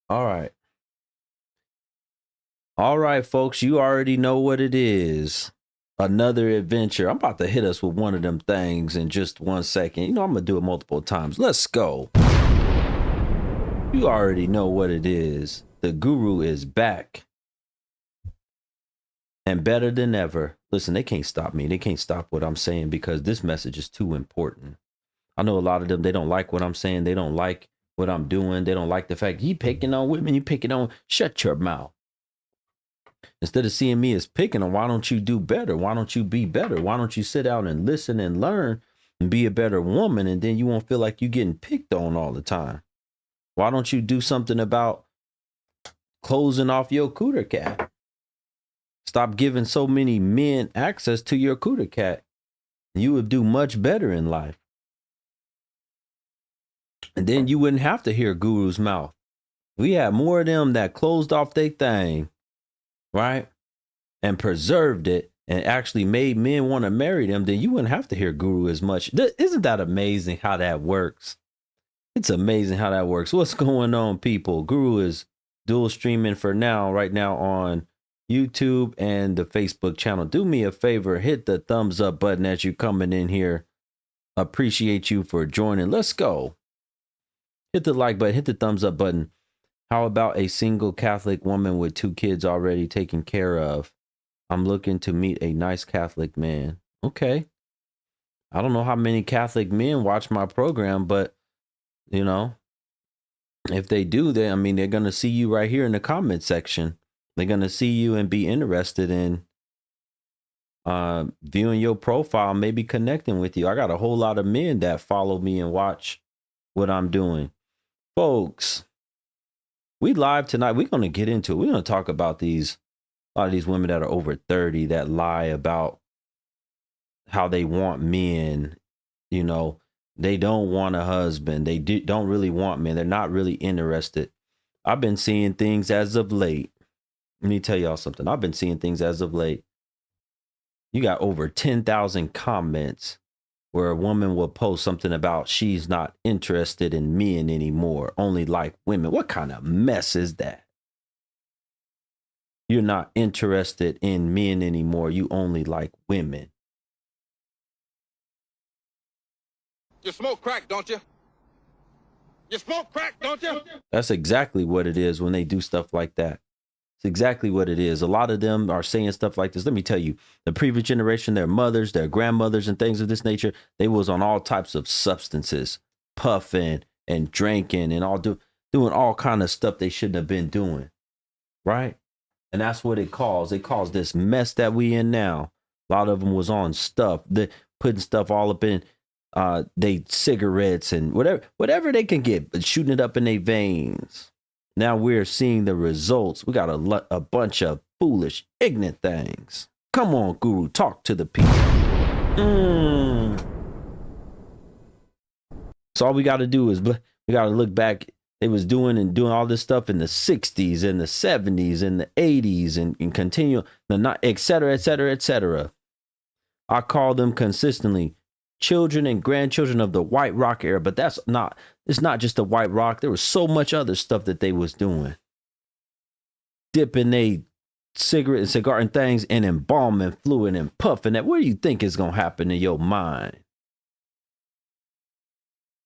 All right. All right, folks, you already know what it is. Another adventure. I'm about to hit us with one of them things in just 1 second. You know, I'm going to do it multiple times. Let's go. You already know what it is. The guru is back and better than ever. Listen, they can't stop me. They can't stop what I'm saying because this message is too important. I know a lot of them, they don't like what I'm saying. They don't like what I'm doing. They don't like the fact you picking on women. You picking on. Shut your mouth. Instead of seeing me as picking on, why don't you do better? Why don't you be better? Why don't you sit down and listen and learn and be a better woman? And then you won't feel like you're getting picked on all the time. Why don't you do something about closing off your cooter cat? Stop giving so many men access to your cooter cat. You would do much better in life. And then you wouldn't have to hear Guru's mouth. We had more of them that closed off their thing, right? And preserved it and actually made men want to marry them, then you wouldn't have to hear Guru as much. Isn't that amazing how that works? It's amazing how that works. What's going on, people? Guru is dual streaming for now, right now on YouTube and the Facebook channel. Do me a favor, hit the thumbs up button as you're coming in here. Appreciate you for joining. Let's go. Hit the like button, hit the thumbs up button. How about a single Catholic woman with 2 kids already taken care of? I'm looking to meet a nice Catholic man. Okay. I don't know how many Catholic men watch my program, but, you know, if they do, they're going to see you right here in the comment section. They're going to see you and be interested in viewing your profile, maybe connecting with you. I got a whole lot of men that follow me and watch what I'm doing. Folks, we live tonight. We're going to get into it. We're going to talk about a lot of these women that are over 30 that lie about how they want men. You know, they don't want a husband. They don't really want men. They're not really interested. I've been seeing things as of late. Let me tell y'all something. I've been seeing things as of late. You got over 10,000 comments where a woman will post something about she's not interested in men anymore, only like women. What kind of mess is that? You're not interested in men anymore. You only like women. You smoke crack, don't you? You smoke crack, don't you? That's exactly what it is when they do stuff like that. It's exactly what it is. A lot of them are saying stuff like this. Let me tell you, the previous generation, their mothers, their grandmothers, and things of this nature, they was on all types of substances, puffing and drinking and doing all kind of stuff they shouldn't have been doing, right? And that's what it caused. It caused this mess that we in now. A lot of them was on stuff, putting stuff all up in they cigarettes and whatever they can get, but shooting it up in their veins. Now we're seeing the results. We got a bunch of foolish, ignorant things. Come on, Guru, talk to the people. So all we got to do is we got to look back. They was doing all this stuff in the 60s and the 70s and the 80s and continue, et cetera, et cetera, et cetera. I call them consistently children and grandchildren of the White Rock era, but it's not just the White Rock. There was so much other stuff that they was doing. Dipping a cigarette and cigar and things in embalming fluid and puffing that. What do you think is going to happen in your mind?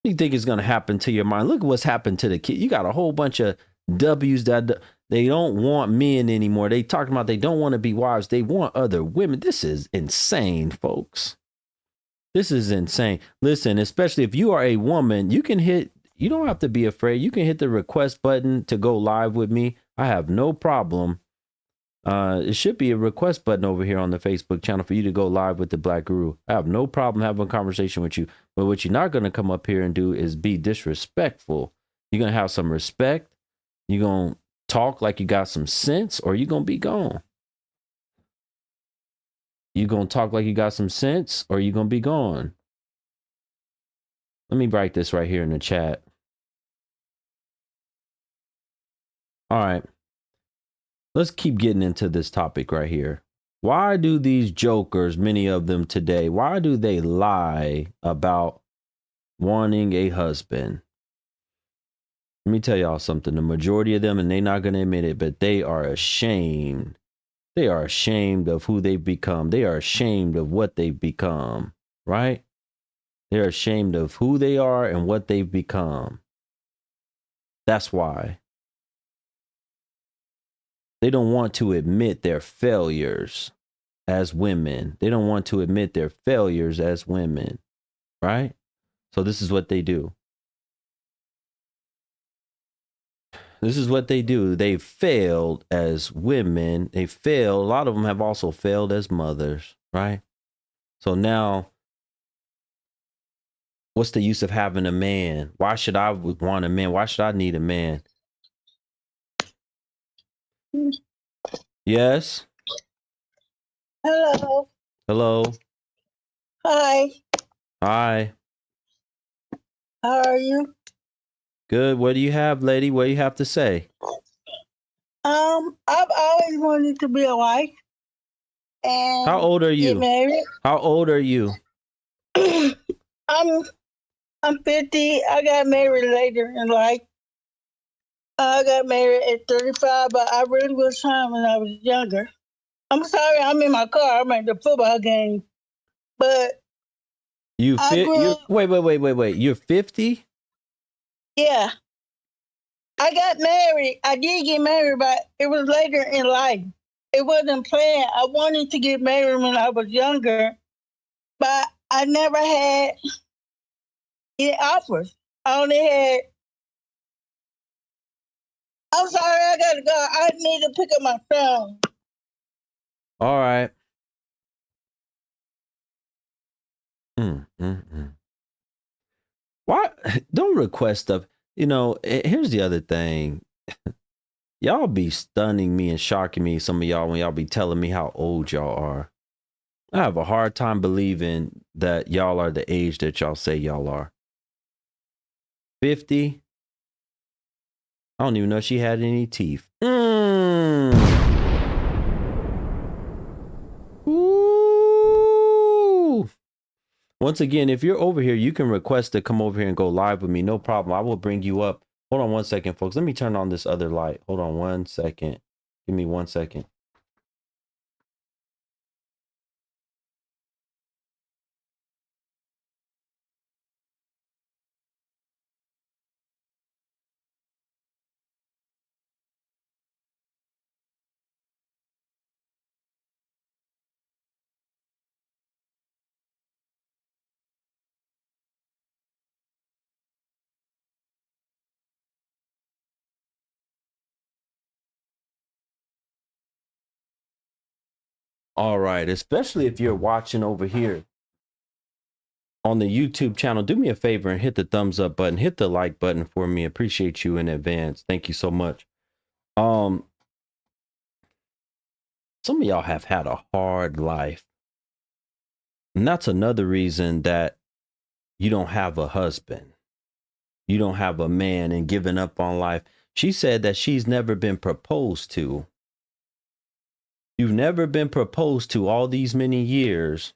What do you think is going to happen to your mind? Look at what's happened to the kid. You got a whole bunch of W's that they don't want men anymore. They talking about they don't want to be wives. They want other women. This is insane, folks. This is insane. Listen, especially if you are a woman, you don't have to be afraid. You can hit the request button to go live with me. I have no problem. It should be a request button over here on the Facebook channel for you to go live with the Black Guru. I have no problem having a conversation with you. But what you're not going to come up here and do is be disrespectful. You're going to have some respect. You're going to talk like you got some sense, or you're going to be gone. You gonna talk like you got some sense, or you gonna be gone? Let me write this right here in the chat. All right. Let's keep getting into this topic right here. Why do these jokers, many of them today, why do they lie about wanting a husband? Let me tell y'all something. The majority of them, and they're not going to admit it, but they are ashamed. They are ashamed of who they've become. They are ashamed of what they've become, right? They're ashamed of who they are and what they've become. That's why. They don't want to admit their failures as women. They don't want to admit their failures as women, right? So this is what they do. This is what they do. They failed as women. They failed. A lot of them have also failed as mothers, right? So now, what's the use of having a man? Why should I want a man? Why should I need a man? Yes. Hello. Hello. Hi. Hi. How are you? Good. What do you have, lady? What do you have to say? I've always wanted to be a wife and How old are get you? married. How old are you? I'm 50. I got married later in life. I got married at 35, but I really was trying when I was younger. I'm sorry, I'm in my car. I'm at the football game. But You I fit grew you up, wait. You're 50? yeah. I got married. I did get married, but it was later in life. It wasn't planned. I wanted to get married when I was younger, but I never had any offers. I only had, I'm sorry, I gotta go. I need to pick up my phone. All right. Mm. Why don't request stuff? Here's the other thing. Y'all be stunning me and shocking me, some of y'all, when y'all be telling me how old y'all are. I have a hard time believing that y'all are the age that y'all say y'all are. 50? I don't even know if she had any teeth. Ooh. Once again, if you're over here, you can request to come over here and go live with me. No problem. I will bring you up. Hold on one second, folks. Let me turn on this other light. Hold on one second. Give me 1 second. All right. Especially if you're watching over here on the YouTube channel, do me a favor and hit the thumbs up button, hit the like button for me. Appreciate you in advance. Thank you so much. Some of y'all have had a hard life. And that's another reason that you don't have a husband. You don't have a man and giving up on life. She said that she's never been proposed to. You've never been proposed to all these many years.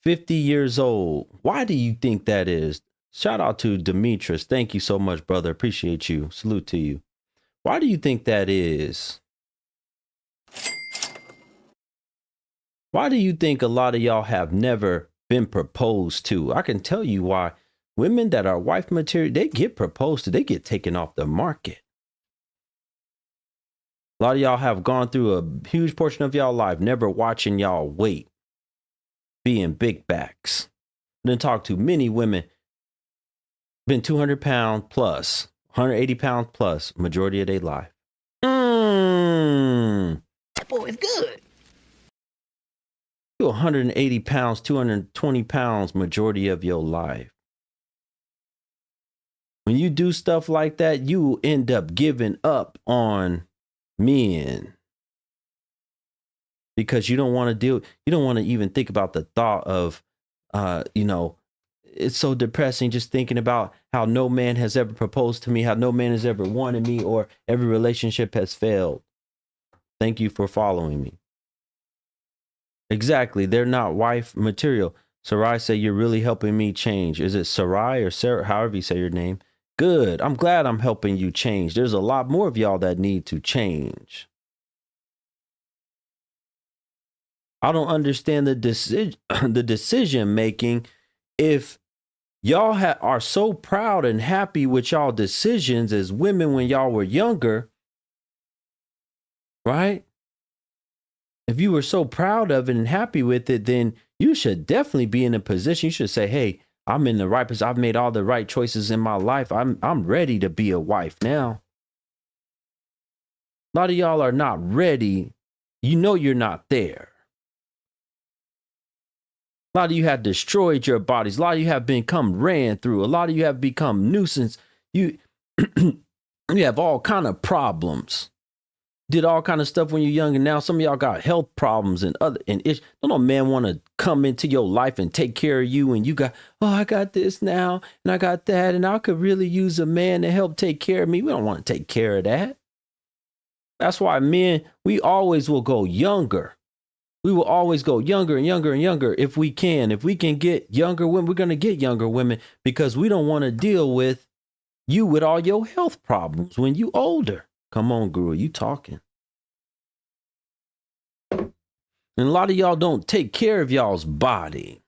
50 years old. Why do you think that is? Shout out to Demetrius. Thank you so much, brother. Appreciate you. Salute to you. Why do you think that is? Why do you think a lot of y'all have never been proposed to? I can tell you why. Women that are wife material, they get proposed to, they get taken off the market. A lot of y'all have gone through a huge portion of y'all life never watching y'all weight, being big backs. Then talk to many women, been 200 pounds plus, 180 pounds plus, majority of their life. That boy is good. You're 180 pounds, 220 pounds, majority of your life. When you do stuff like that, you end up giving up on men because you don't want to deal, you don't want to even think about the thought of, it's so depressing just thinking about how no man has ever proposed to me, how no man has ever wanted me, or every relationship has failed. Thank you for following me. Exactly. They're not wife material. Sarai say you're really helping me change. Is it Sarai or Sarah? However you say your name. Good. I'm glad I'm helping you change. There's a lot more of y'all that need to change. I don't understand the decision making if y'all are so proud and happy with y'all decisions as women when y'all were younger, right? If you were so proud of it and happy with it, then you should definitely be in a position. You should say, hey, I'm in the right position. I've made all the right choices in my life. I'm ready to be a wife now. A lot of y'all are not ready. You know you're not there. A lot of you have destroyed your bodies. A lot of you have become ran through. A lot of you have become nuisance. You you have all kind of problems. Did all kind of stuff when you're young, and now some of y'all got health problems and issues. Don't no man want to come into your life and take care of you, and you got, oh, I got this now, and I got that, and I could really use a man to help take care of me. We don't want to take care of that. That's why men, we always will go younger. We will always go younger and younger and younger if we can. If we can get younger women, we're going to get younger women because we don't want to deal with you with all your health problems when you older. Come on, Guru, you talking. And a lot of y'all don't take care of y'all's body.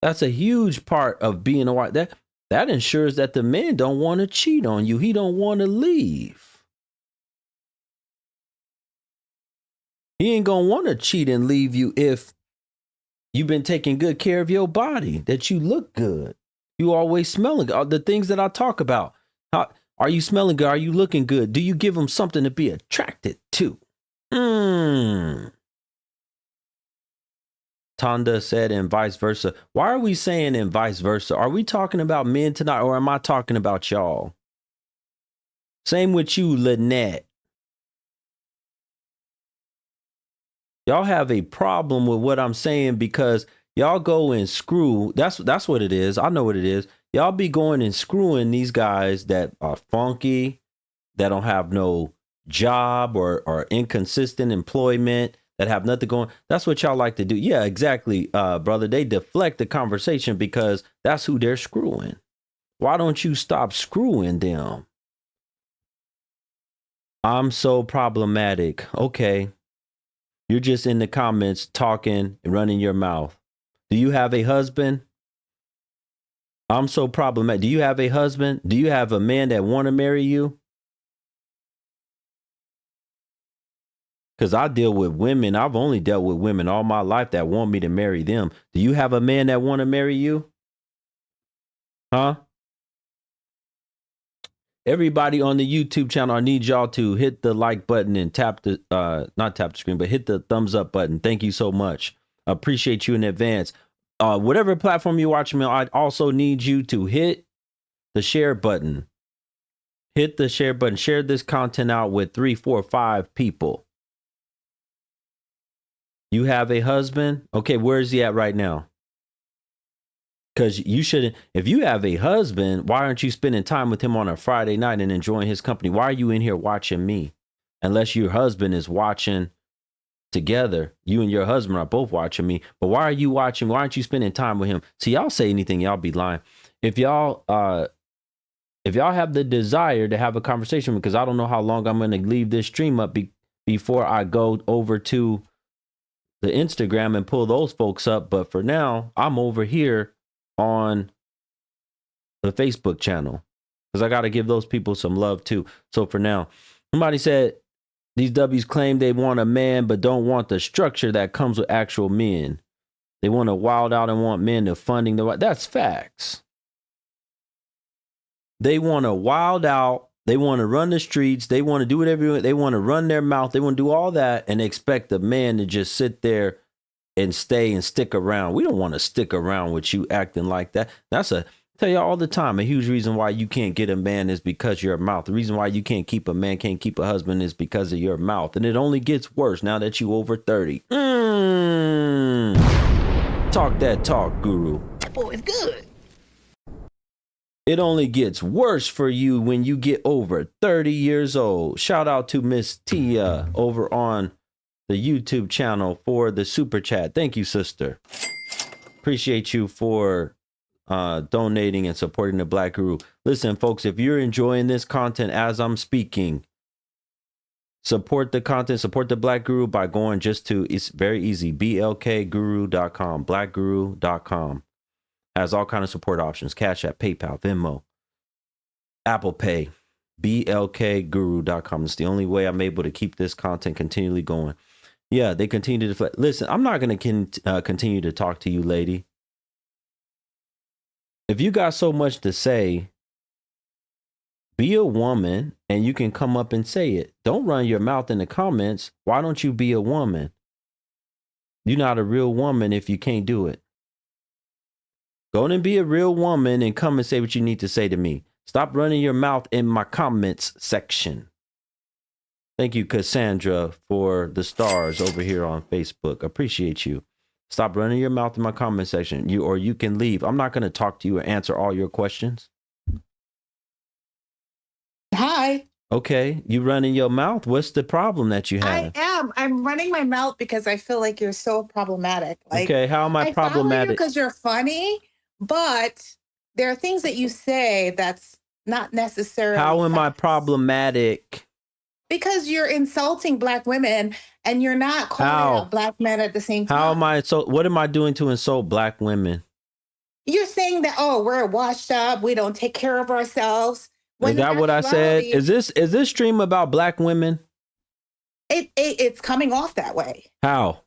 That's a huge part of being a wife. That ensures that the man don't want to cheat on you. He don't want to leave. He ain't going to want to cheat and leave you if you've been taking good care of your body, that you look good. You always smelling good. The things that I talk about. Are you smelling good? Are you looking good? Do you give them something to be attracted to? Tonda said, and vice versa. Why are we saying and vice versa? Are we talking about men tonight, or am I talking about y'all? Same with you, Lynette. Y'all have a problem with what I'm saying because y'all go and screw. That's what it is. I know what it is. Y'all be going and screwing these guys that are funky, that don't have no job or inconsistent employment, that have nothing going. That's what y'all like to do. Yeah, exactly, brother. They deflect the conversation because that's who they're screwing. Why don't you stop screwing them? I'm so problematic. Okay. You're just in the comments talking and running your mouth. Do you have a husband? I'm so problematic. Do you have a husband? Do you have a man that want to marry you? Because I deal with women. I've only dealt with women all my life that want me to marry them. Do you have a man that want to marry you? Huh? Everybody on the YouTube channel, I need y'all to hit the like button and tap the, not tap the screen, but hit the thumbs up button. Thank you so much. I appreciate you in advance. Whatever platform you're watching me on, I also need you to hit the share button. Hit the share button. Share this content out with 3, 4, 5 people. You have a husband? Okay, where is he at right now? Because you shouldn't, if you have a husband, why aren't you spending time with him on a Friday night and enjoying his company? Why are you in here watching me? Unless your husband is watching together. You and your husband are both watching me. But why are you watching? Why aren't you spending time with him? See, y'all say anything, y'all be lying. If y'all have the desire to have a conversation, because I don't know how long I'm going to leave this stream up before I go over to the Instagram and pull those folks up. But for now, I'm over here on the Facebook channel because I got to give those people some love too. So for now, somebody said these W's claim they want a man but don't want the structure that comes with actual men. They want to wild out and want men to funding that's facts. They want to wild out. They want to run the streets. They want to do whatever they want to run their mouth. They want to do all that and expect the man to just sit there and stay and stick around. We don't want to stick around with you acting like that. Tell y'all all the time, a huge reason why you can't get a man is because your mouth. The reason why you can't keep a man, can't keep a husband is because of your mouth. And it only gets worse now that you over 30. Talk that talk, Guru. That boy is good. It only gets worse for you when you get over 30 years old. Shout out to Miss Tia over on the YouTube channel for the super chat. Thank you, sister. Appreciate you for donating and supporting the Black Guru. Listen, folks, if you're enjoying this content as I'm speaking, support the content, support the Black Guru by going just to, it's very easy, blkguru.com, blackguru.com. Has all kind of support options, Cash App, PayPal, Venmo, Apple Pay, blkguru.com. It's the only way I'm able to keep this content continually going. Yeah, they continue to deflect. Listen, I'm not going to continue to talk to you, lady. If you got so much to say, be a woman and you can come up and say it. Don't run your mouth in the comments. Why don't you be a woman? You're not a real woman if you can't do it. Go and be a real woman and come and say what you need to say to me. Stop running your mouth in my comments section. Thank you, Cassandra, for the stars over here on Facebook. Appreciate you. Stop running your mouth in my comment section. You can leave. I'm not going to talk to you or answer all your questions. Hi. Okay, you running your mouth. What's the problem that you have? I am. I'm running my mouth because I feel like you're so problematic. Like, okay, how am I problematic? Because you're funny, but there are things that you say that's not necessarily. How am I problematic? Because you're insulting Black women and you're not calling out Black men at the same time. How am I? So what am I doing to insult Black women? You're saying that, oh, we're washed up. We don't take care of ourselves. Is that what I said? Is this stream about Black women? It's coming off that way. How?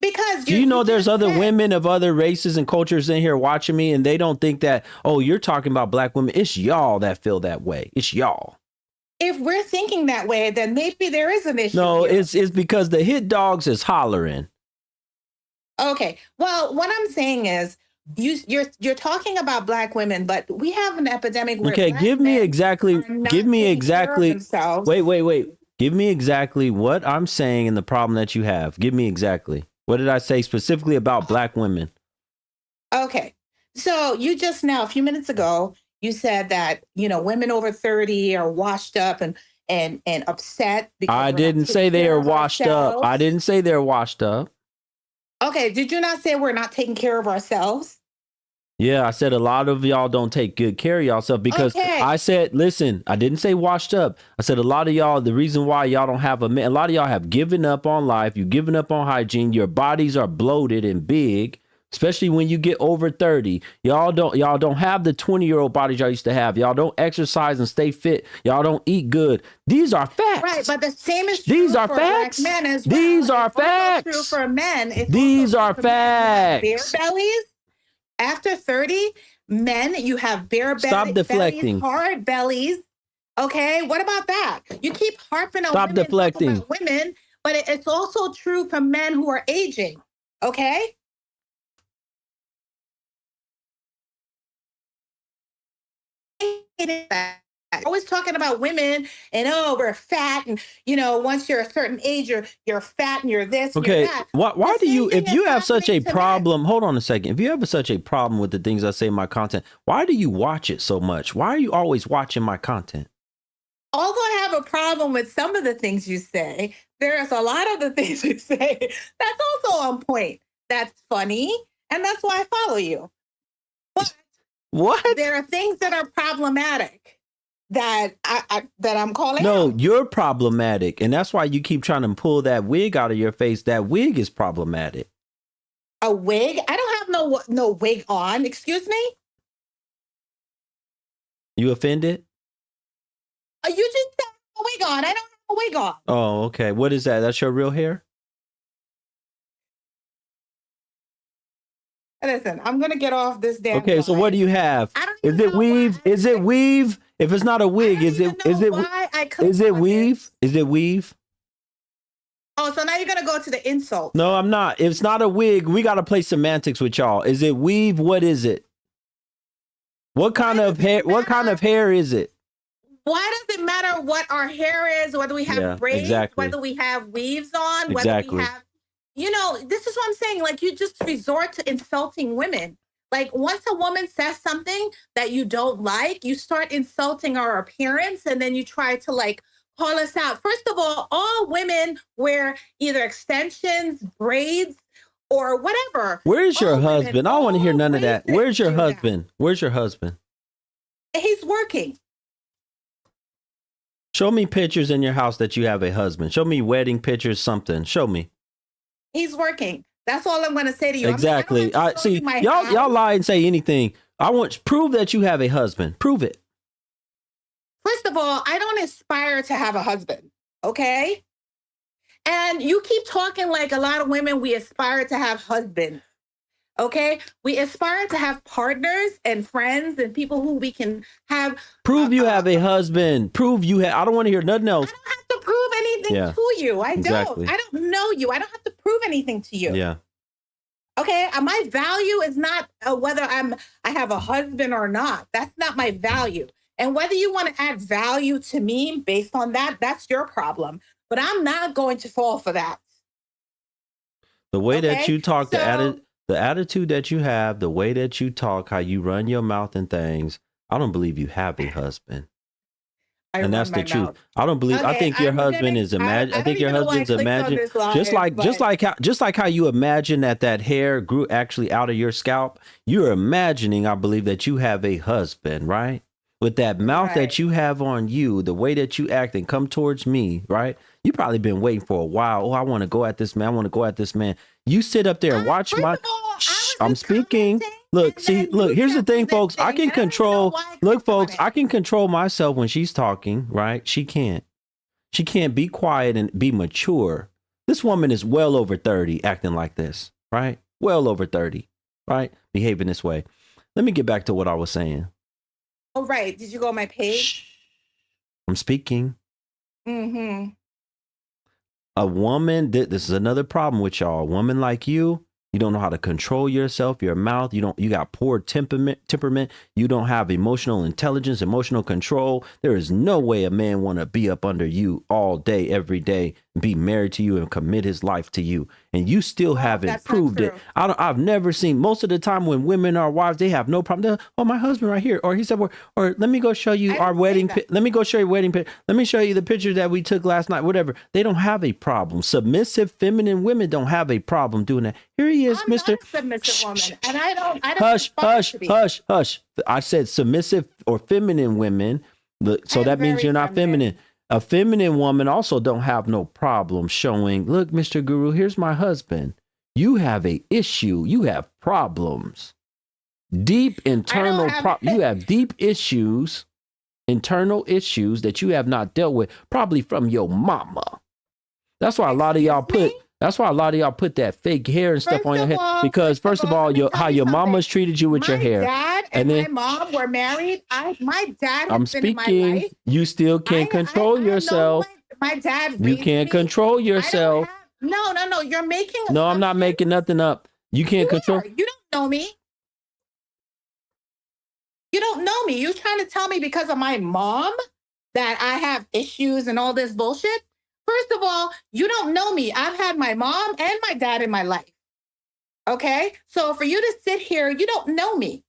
Because do you know there's other women of other races and cultures in here watching me, and they don't think that, oh, you're talking about Black women. It's y'all that feel that way. It's y'all. If we're thinking that way, then maybe there is an issue. No, it's because the hit dogs is hollering. Okay. Well, what I'm saying is you're talking about Black women, but we have an epidemic where okay, give me exactly wait. Give me exactly what I'm saying and the problem that you have. Give me exactly. What did I say specifically about Black women? Okay. So you just now, a few minutes ago, you said that, women over 30 are washed up and upset. Because I didn't say they are washed up. I didn't say they're washed up. Okay. Did you not say we're not taking care of ourselves? Yeah, I said a lot of y'all don't take good care of yourself because I said, listen, I didn't say washed up. I said a lot of y'all, the reason why y'all don't have a man, a lot of y'all have given up on life. You've given up on hygiene. Your bodies are bloated and big. Especially when you get over 30, y'all don't have the 20-year-old bodies y'all used to have. Y'all don't exercise and stay fit. Y'all don't eat good. These are facts. Right, but the same is true These are for facts. Black men as well. These are facts. True for men. These are facts. Bare bellies. After 30, men, you have bare bellies. Stop deflecting. Hard bellies. Okay, what about that? You keep harping on Stop deflecting. About women, but it's also true for men who are aging. Okay. Always talking about women and we're fat and once you're a certain age you're fat and you're this. Okay, you're that. why do you if you have such a problem? Hold on a second. If you have such a problem with the things I say in my content, why do you watch it so much? Why are you always watching my content? Although I have a problem with some of the things you say, there's a lot of the things you say that's also on point. That's funny, and that's why I follow you. But what? There are things that are problematic that I'm calling No, out. you're problematic. And that's why you keep trying to pull that wig out of your face. That wig is problematic. A wig? I don't have no wig on. Excuse me? You offended? You just said a wig on. I don't have a wig on. Oh, okay. What is that? That's your real hair? Listen, I'm going to get off this damn Okay, so what do you have? Is it weave? Is it weave? If it's not a wig, is it weave? Is it weave? Oh, so now you're going to go to the insult. No, I'm not. If it's not a wig, we got to play semantics with y'all. Is it weave? What is it? What kind of hair? What kind of hair is it? Why does it matter what our hair is, whether we have braids, whether we have weaves on, whether we have this is what I'm saying. Like, you just resort to insulting women. Like, once a woman says something that you don't like, you start insulting our appearance, and then you try to call us out. First of all women wear either extensions, braids, or whatever. Where's your husband? I don't want to hear none of that. Where's your husband? Where's your husband? He's working. Show me pictures in your house that you have a husband. Show me wedding pictures, something. Show me. He's working. That's all I'm going to say to you. Exactly. I see. Y'all lie and say anything. I want prove that you have a husband. Prove it. First of all, I don't aspire to have a husband. Okay. And you keep talking like a lot of women, we aspire to have husbands. Okay. We aspire to have partners and friends and people who we can have. Prove you have a husband. Prove you have. I don't want to hear nothing else. I don't have to prove anything to you. I don't. I don't know you. I don't have to prove anything to you. Yeah. Okay. My value is not whether I have a husband or not. That's not my value. And whether you want to add value to me based on that, that's your problem. But I'm not going to fall for that. The way that you talk, the attitude that you have, the way that you talk, how you run your mouth and things, I don't believe you have a husband. And that's the truth. I don't believe. I think your husband is imagined. I think your husband's imagined. Just like how you imagine that hair grew actually out of your scalp. You're imagining, I believe, that you have a husband, right? With that mouth that you have on you, the way that you act and come towards me, right? You probably been waiting for a while. Oh, I want to go at this man. I want to go at this man. You sit up there and watch I'm speaking. Look, here's the thing, folks. I can control. Look, folks, I can control myself when she's talking, right? She can't. She can't be quiet and be mature. This woman is well over 30 acting like this, right? Well over 30, right? Behaving this way. Let me get back to what I was saying. Oh, right. Did you go on my page? Shh. I'm speaking. Mm-hmm. A woman, this is another problem with y'all. A woman like you don't know how to control yourself, your mouth. You got poor temperament. You don't have emotional intelligence, emotional control. There is no way a man want to be up under you all day, every day, and be married to you and commit his life to you. And you still haven't proved it. I've never seen, most of the time when women are wives, they have no problem. Oh, my husband right here. Or he said, or let me go show you our wedding. Let me go show you wedding picture. Let me show you the picture that we took last night, whatever. They don't have a problem. Submissive, feminine women don't have a problem doing that. Here he is, Mr. Not a submissive woman. And I don't hush. I said submissive or feminine women. So that means you're not feminine. A feminine woman also don't have no problem showing, look, Mr. Guru, here's my husband. You have a issue. You have problems. Deep internal you have deep issues, internal issues that you have not dealt with, probably from your mama. That's why a lot of y'all put that fake hair and stuff on your head. Because first of all, how your mama's treated you with your hair. My dad and my mom were married. My dad has been in my life. You still can't control yourself. My dad. You can't control yourself. No. You're making. No, I'm not making nothing up. You can't control. You don't know me. You don't know me. You're trying to tell me because of my mom that I have issues and all this bullshit. First of all, you don't know me. I've had my mom and my dad in my life. Okay? So for you to sit here, you don't know me.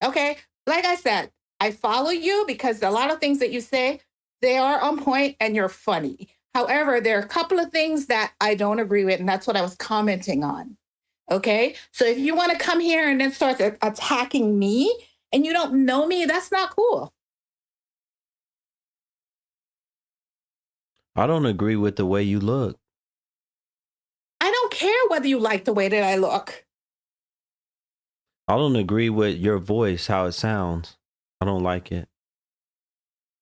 Okay? Like I said, I follow you because a lot of things that you say, they are on point and you're funny. However, there are a couple of things that I don't agree with, and that's what I was commenting on. Okay, so if you want to come here and then start attacking me and you don't know me, that's not cool. I don't agree with the way you look. I don't care whether you like the way that I look. I don't agree with your voice, how it sounds. I don't like it.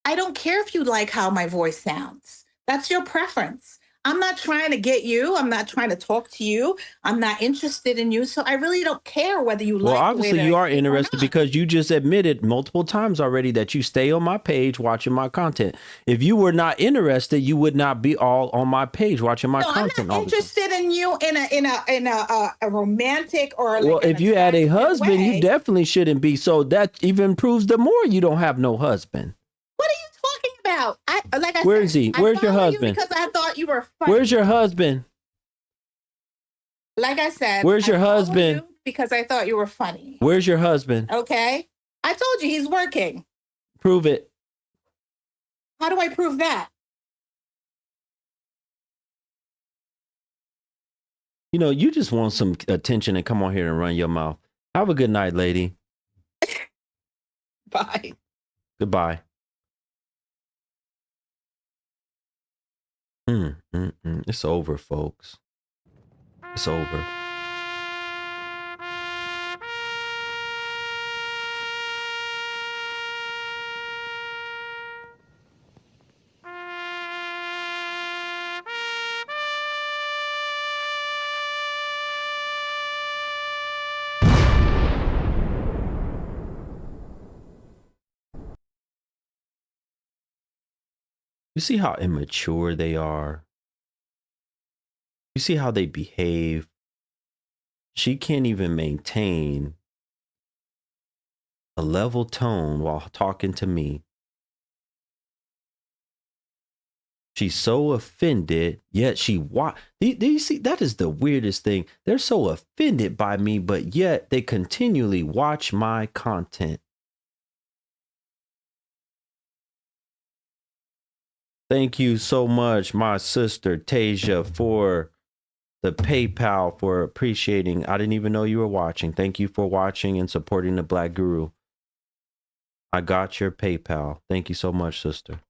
I don't care if you like how my voice sounds. That's your preference. I'm not trying to get you. I'm not trying to talk to you. I'm not interested in you. So I really don't care whether you like. Well, obviously you are interested because you just admitted multiple times already that you stay on my page watching my content. If you were not interested, you would not be all on my page watching my content. I'm not interested in you in a romantic or. Well, if you had a husband, you definitely shouldn't be. So that even proves the more you don't have no husband. What are you talking about? Where is he? Where's your husband? Because I thought you were funny. Where's your husband? Like I said, where's your husband? Because I thought you were funny. Where's your husband? Okay. I told you he's working. Prove it. How do I prove that? You know, you just want some attention and come on here and run your mouth. Have a good night, lady. Bye. Goodbye. It's over, folks. It's over. You see how immature they are? You see how they behave? She can't even maintain a level tone while talking to me. She's so offended, yet do you see? That is the weirdest thing. They're so offended by me, but yet they continually watch my content. Thank you so much, my sister Tasia, for the PayPal, for appreciating. I didn't even know you were watching. Thank you for watching and supporting the Black Guru. I got your PayPal. Thank you so much, sister.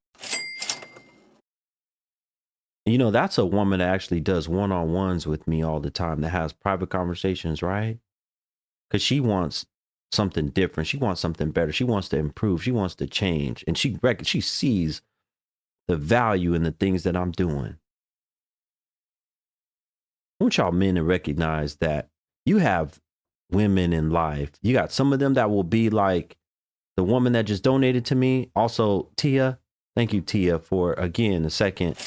You know, that's a woman that actually does one-on-ones with me all the time, that has private conversations, right? Because she wants something different. She wants something better. She wants to improve. She wants to change. And she sees the value in the things that I'm doing. I want y'all men to recognize that you have women in life. You got some of them that will be like the woman that just donated to me. Also, Tia. Thank you, Tia, for, again, the second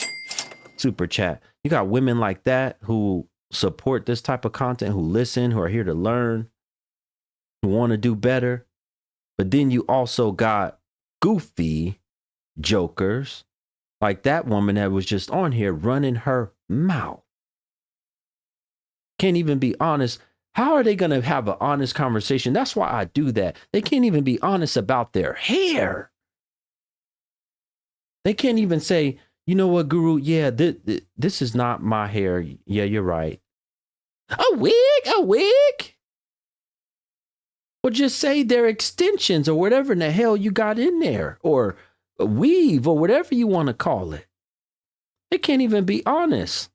super chat. You got women like that who support this type of content, who listen, who are here to learn, who want to do better. But then you also got goofy jokers like that woman that was just on here running her mouth. Can't even be honest. How are they going to have an honest conversation? That's why I do that. They can't even be honest about their hair. They can't even say, you know what, Guru? Yeah, this is not my hair. Yeah, you're right. A wig. Or just say they're extensions or whatever in the hell you got in there, or a weave or whatever you want to call it. They can't even be honest.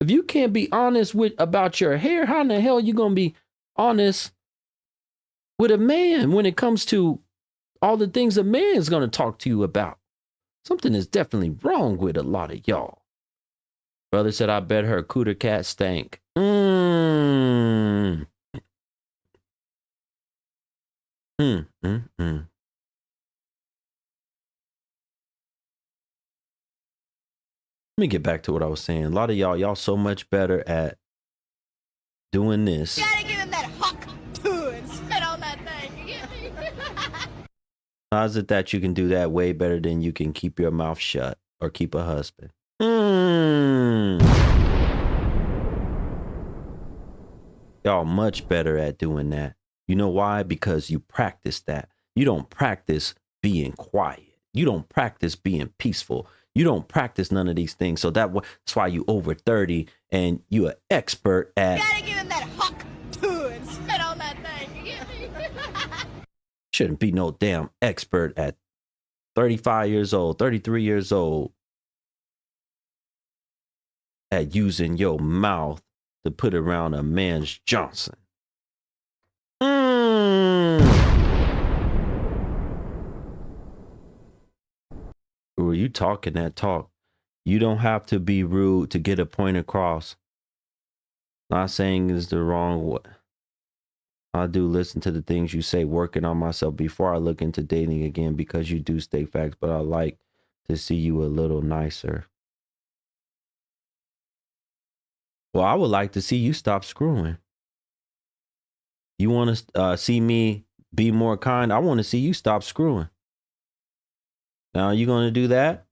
If you can't be honest about your hair, how in the hell are you going to be honest with a man when it comes to all the things a man's going to talk to you about? Something is definitely wrong with a lot of y'all. Brother said, I bet her cooter cat stank. Let me get back to what I was saying. A lot of y'all so much better at doing this. You gotta give him that huck too and spit on that thing. You get me? How is it that you can do that way better than you can keep your mouth shut or keep a husband? Y'all much better at doing that. You know why? Because you practice that. You don't practice being quiet. You don't practice being peaceful. You don't practice none of these things. So that's why you over 30 and you an expert at. You gotta give him that huck too and spit on that thing. You get me? Shouldn't be no damn expert at 35 years old, 33 years old at using your mouth to put around a man's Johnson. Were you talking that talk? You don't have to be rude to get a point across. Not saying it's the wrong way. I do listen to the things you say, working on myself before I look into dating again, because you do state facts, but I like to see you a little nicer. Well, I would like to see you stop screwing. You want to see me be more kind? I want to see you stop screwing. Now, are you going to do that?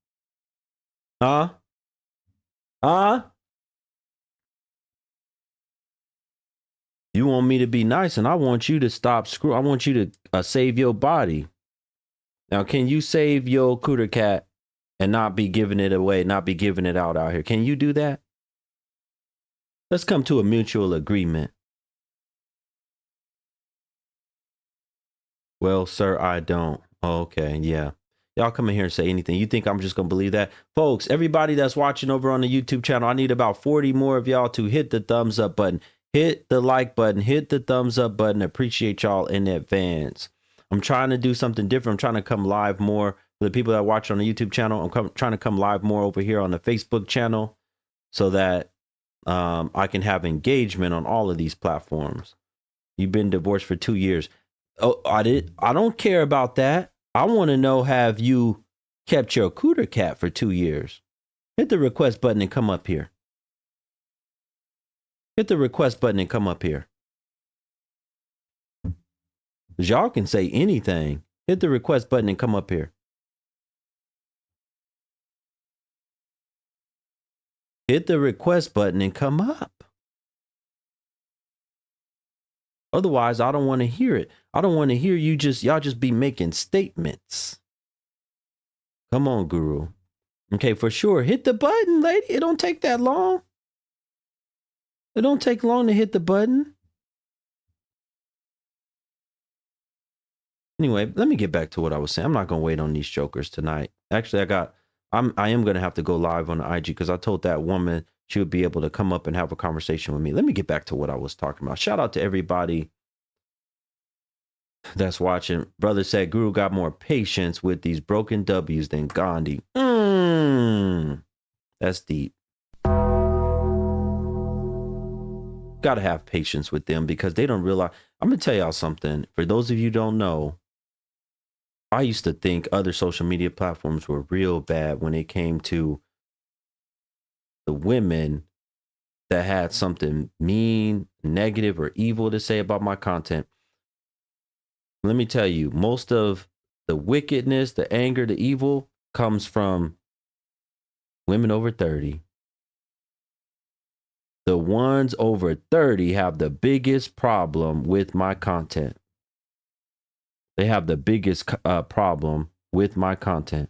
Huh? You want me to be nice, and I want you to stop screw. I want you to save your body. Now, can you save your cooter cat and not be giving it away, not be giving it out here? Can you do that? Let's come to a mutual agreement. Well, sir, I don't. Okay, yeah. Y'all come in here and say anything. You think I'm just going to believe that? Folks, everybody that's watching over on the YouTube channel, I need about 40 more of y'all to hit the thumbs up button. Hit the like button. Hit the thumbs up button. Appreciate y'all in advance. I'm trying to do something different. I'm trying to come live more for the people that watch on the YouTube channel. I'm trying to come live more over here on the Facebook channel so that I can have engagement on all of these platforms. You've been divorced for 2 years. Oh, I don't care about that. I want to know, have you kept your cooter cat for 2 years? Hit the request button and come up here. Hit the request button and come up here. Y'all can say anything. Hit the request button and come up here. Hit the request button and come up. Otherwise, I don't want to hear it. I don't want to hear y'all just be making statements. Come on, Guru. Okay, for sure. Hit the button, lady. It don't take that long. It don't take long to hit the button. Anyway, let me get back to what I was saying. I'm not going to wait on these jokers tonight. Actually, I am going to have to go live on the IG because I told that woman she would be able to come up and have a conversation with me. Let me get back to what I was talking about. Shout out to everybody that's watching. Brother said Guru got more patience with these broken W's than Gandhi. That's deep. Got to have patience with them because they don't realize. I'm going to tell y'all something. For those of you who don't know, I used to think other social media platforms were real bad when it came to the women that had something mean, negative, or evil to say about my content. Let me tell you, most of the wickedness, the anger, the evil comes from women over 30. The ones over 30 have the biggest problem with my content. They have the biggest problem with my content.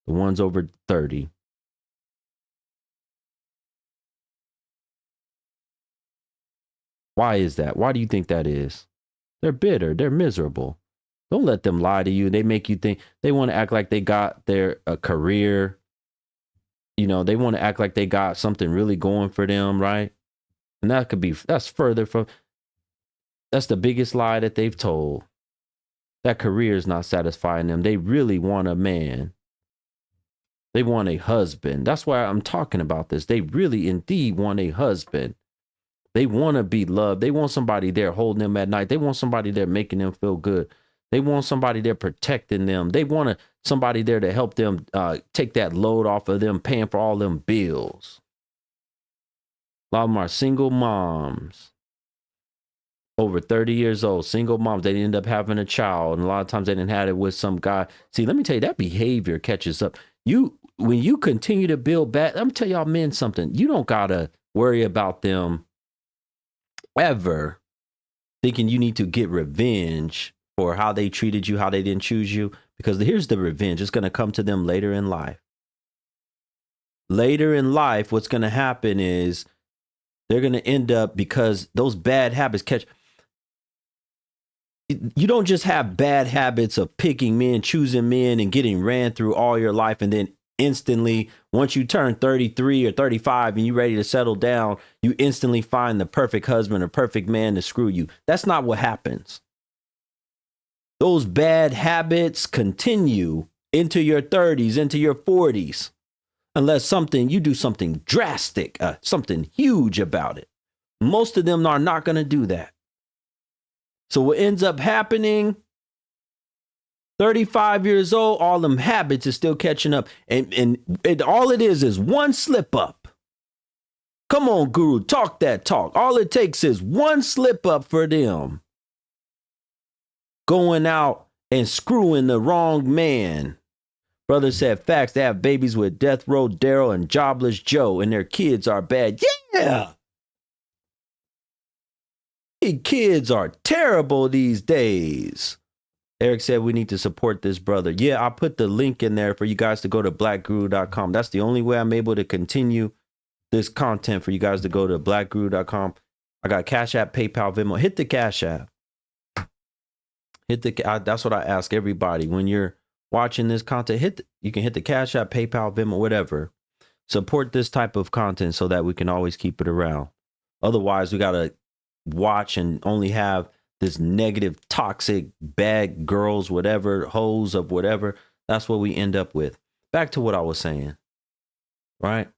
The ones over 30. Why is that? Why do you think that is? They're bitter. They're miserable. Don't let them lie to you. They make you think they want to act like they got their career. You know, they want to act like they got something really going for them, right? And that's further from, that's the biggest lie that they've told. That career is not satisfying them. They really want a man. They want a husband. That's why I'm talking about this. They really indeed want a husband. They want to be loved. They want somebody there holding them at night. They want somebody there making them feel good. They want somebody there protecting them. They want somebody there to help them take that load off of them, paying for all them bills. A lot of them are single moms, over 30 years old, single moms. They end up having a child, and a lot of times they didn't have it with some guy. See, let me tell you, that behavior catches up. When you continue to build back, let me tell y'all men something. You don't gotta worry about them ever thinking you need to get revenge for how they treated you, how they didn't choose you, because here's the revenge. It's going to come to them later in life. Later in life, what's going to happen is they're going to end up, because those bad habits catch. You don't just have bad habits of picking men, choosing men, and getting ran through all your life, and then instantly, once you turn 33 or 35 and you're ready to settle down, you instantly find the perfect husband or perfect man to screw you. That's not what happens. Those bad habits continue into your 30s, into your 40s, unless you do something drastic, something huge about it. Most of them are not going to do that. So what ends up happening, 35 years old, all them habits is still catching up. And all it is one slip up. Come on, Guru, talk that talk. All it takes is one slip up for them. Going out and screwing the wrong man. Brother said facts. They have babies with Death Row Daryl and Jobless Joe, and their kids are bad. Yeah. Kids are terrible these days. Eric said we need to support this brother. Yeah, I put the link in there for you guys to go to blackguru.com. That's the only way I'm able to continue this content, for you guys to go to blackguru.com. I got Cash App, PayPal, Venmo. Hit the Cash App. That's what I ask everybody when you're watching this content. You can hit the Cash App, PayPal, Venmo, whatever. Support this type of content so that we can always keep it around. Otherwise, we got to watch and only have this negative, toxic, bad girls, whatever, hoes of whatever. That's what we end up with. Back to what I was saying, right?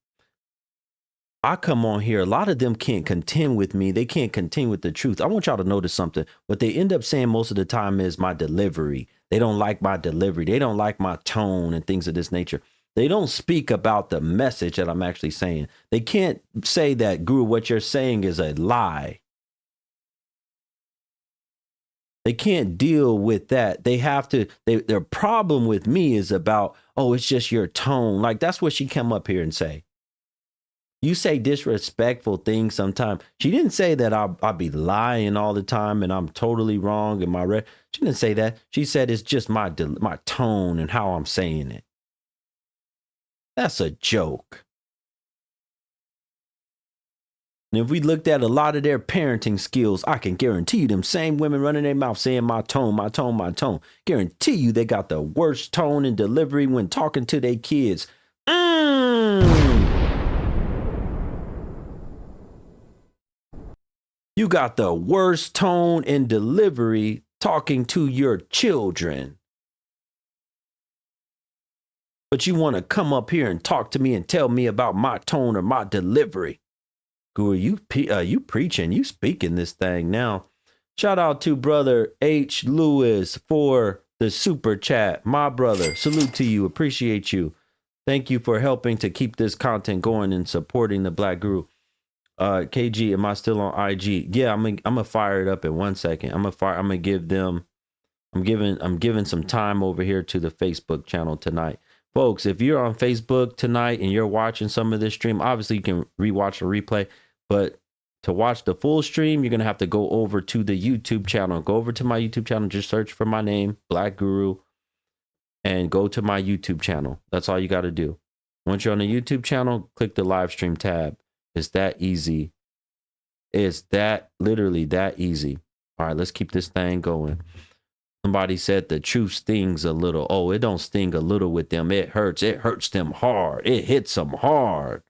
I come on here. A lot of them can't contend with me. They can't contend with the truth. I want y'all to notice something. What they end up saying most of the time is my delivery. They don't like my delivery. They don't like my tone and things of this nature. They don't speak about the message that I'm actually saying. They can't say that, Guru, what you're saying is a lie. They can't deal with that. They have to, their problem with me is about, oh, it's just your tone. Like, that's what she come up here and say. You say disrespectful things sometimes. She didn't say that I'll be lying all the time and I'm totally wrong in my she didn't say that. She said it's just my tone and how I'm saying it. That's a joke. And if we looked at a lot of their parenting skills, I can guarantee you them same women running their mouth saying my tone, my tone, my tone. Guarantee you they got the worst tone and delivery when talking to their kids. You got the worst tone and delivery talking to your children. But you want to come up here and talk to me and tell me about my tone or my delivery. Guru, you preaching, you speaking this thing now. Shout out to brother H. Lewis for the super chat. My brother, salute to you. Appreciate you. Thank you for helping to keep this content going and supporting the Black Guru. KG, am I still on IG? Yeah, I'm gonna fire it up in 1 second. I'm giving some time over here to the Facebook channel tonight. Folks, if you're on Facebook tonight and you're watching some of this stream, obviously you can rewatch the replay, but to watch the full stream, you're going to have to go over to the YouTube channel. Go over to my YouTube channel, just search for my name, Black Guru, and go to my YouTube channel. That's all you got to do. Once you're on the YouTube channel, click the live stream tab. It's that easy. It's that literally that easy. All right, let's keep this thing going. Somebody said the truth stings a little. Oh, it don't sting a little with them. It hurts. It hurts them hard. It hits them hard.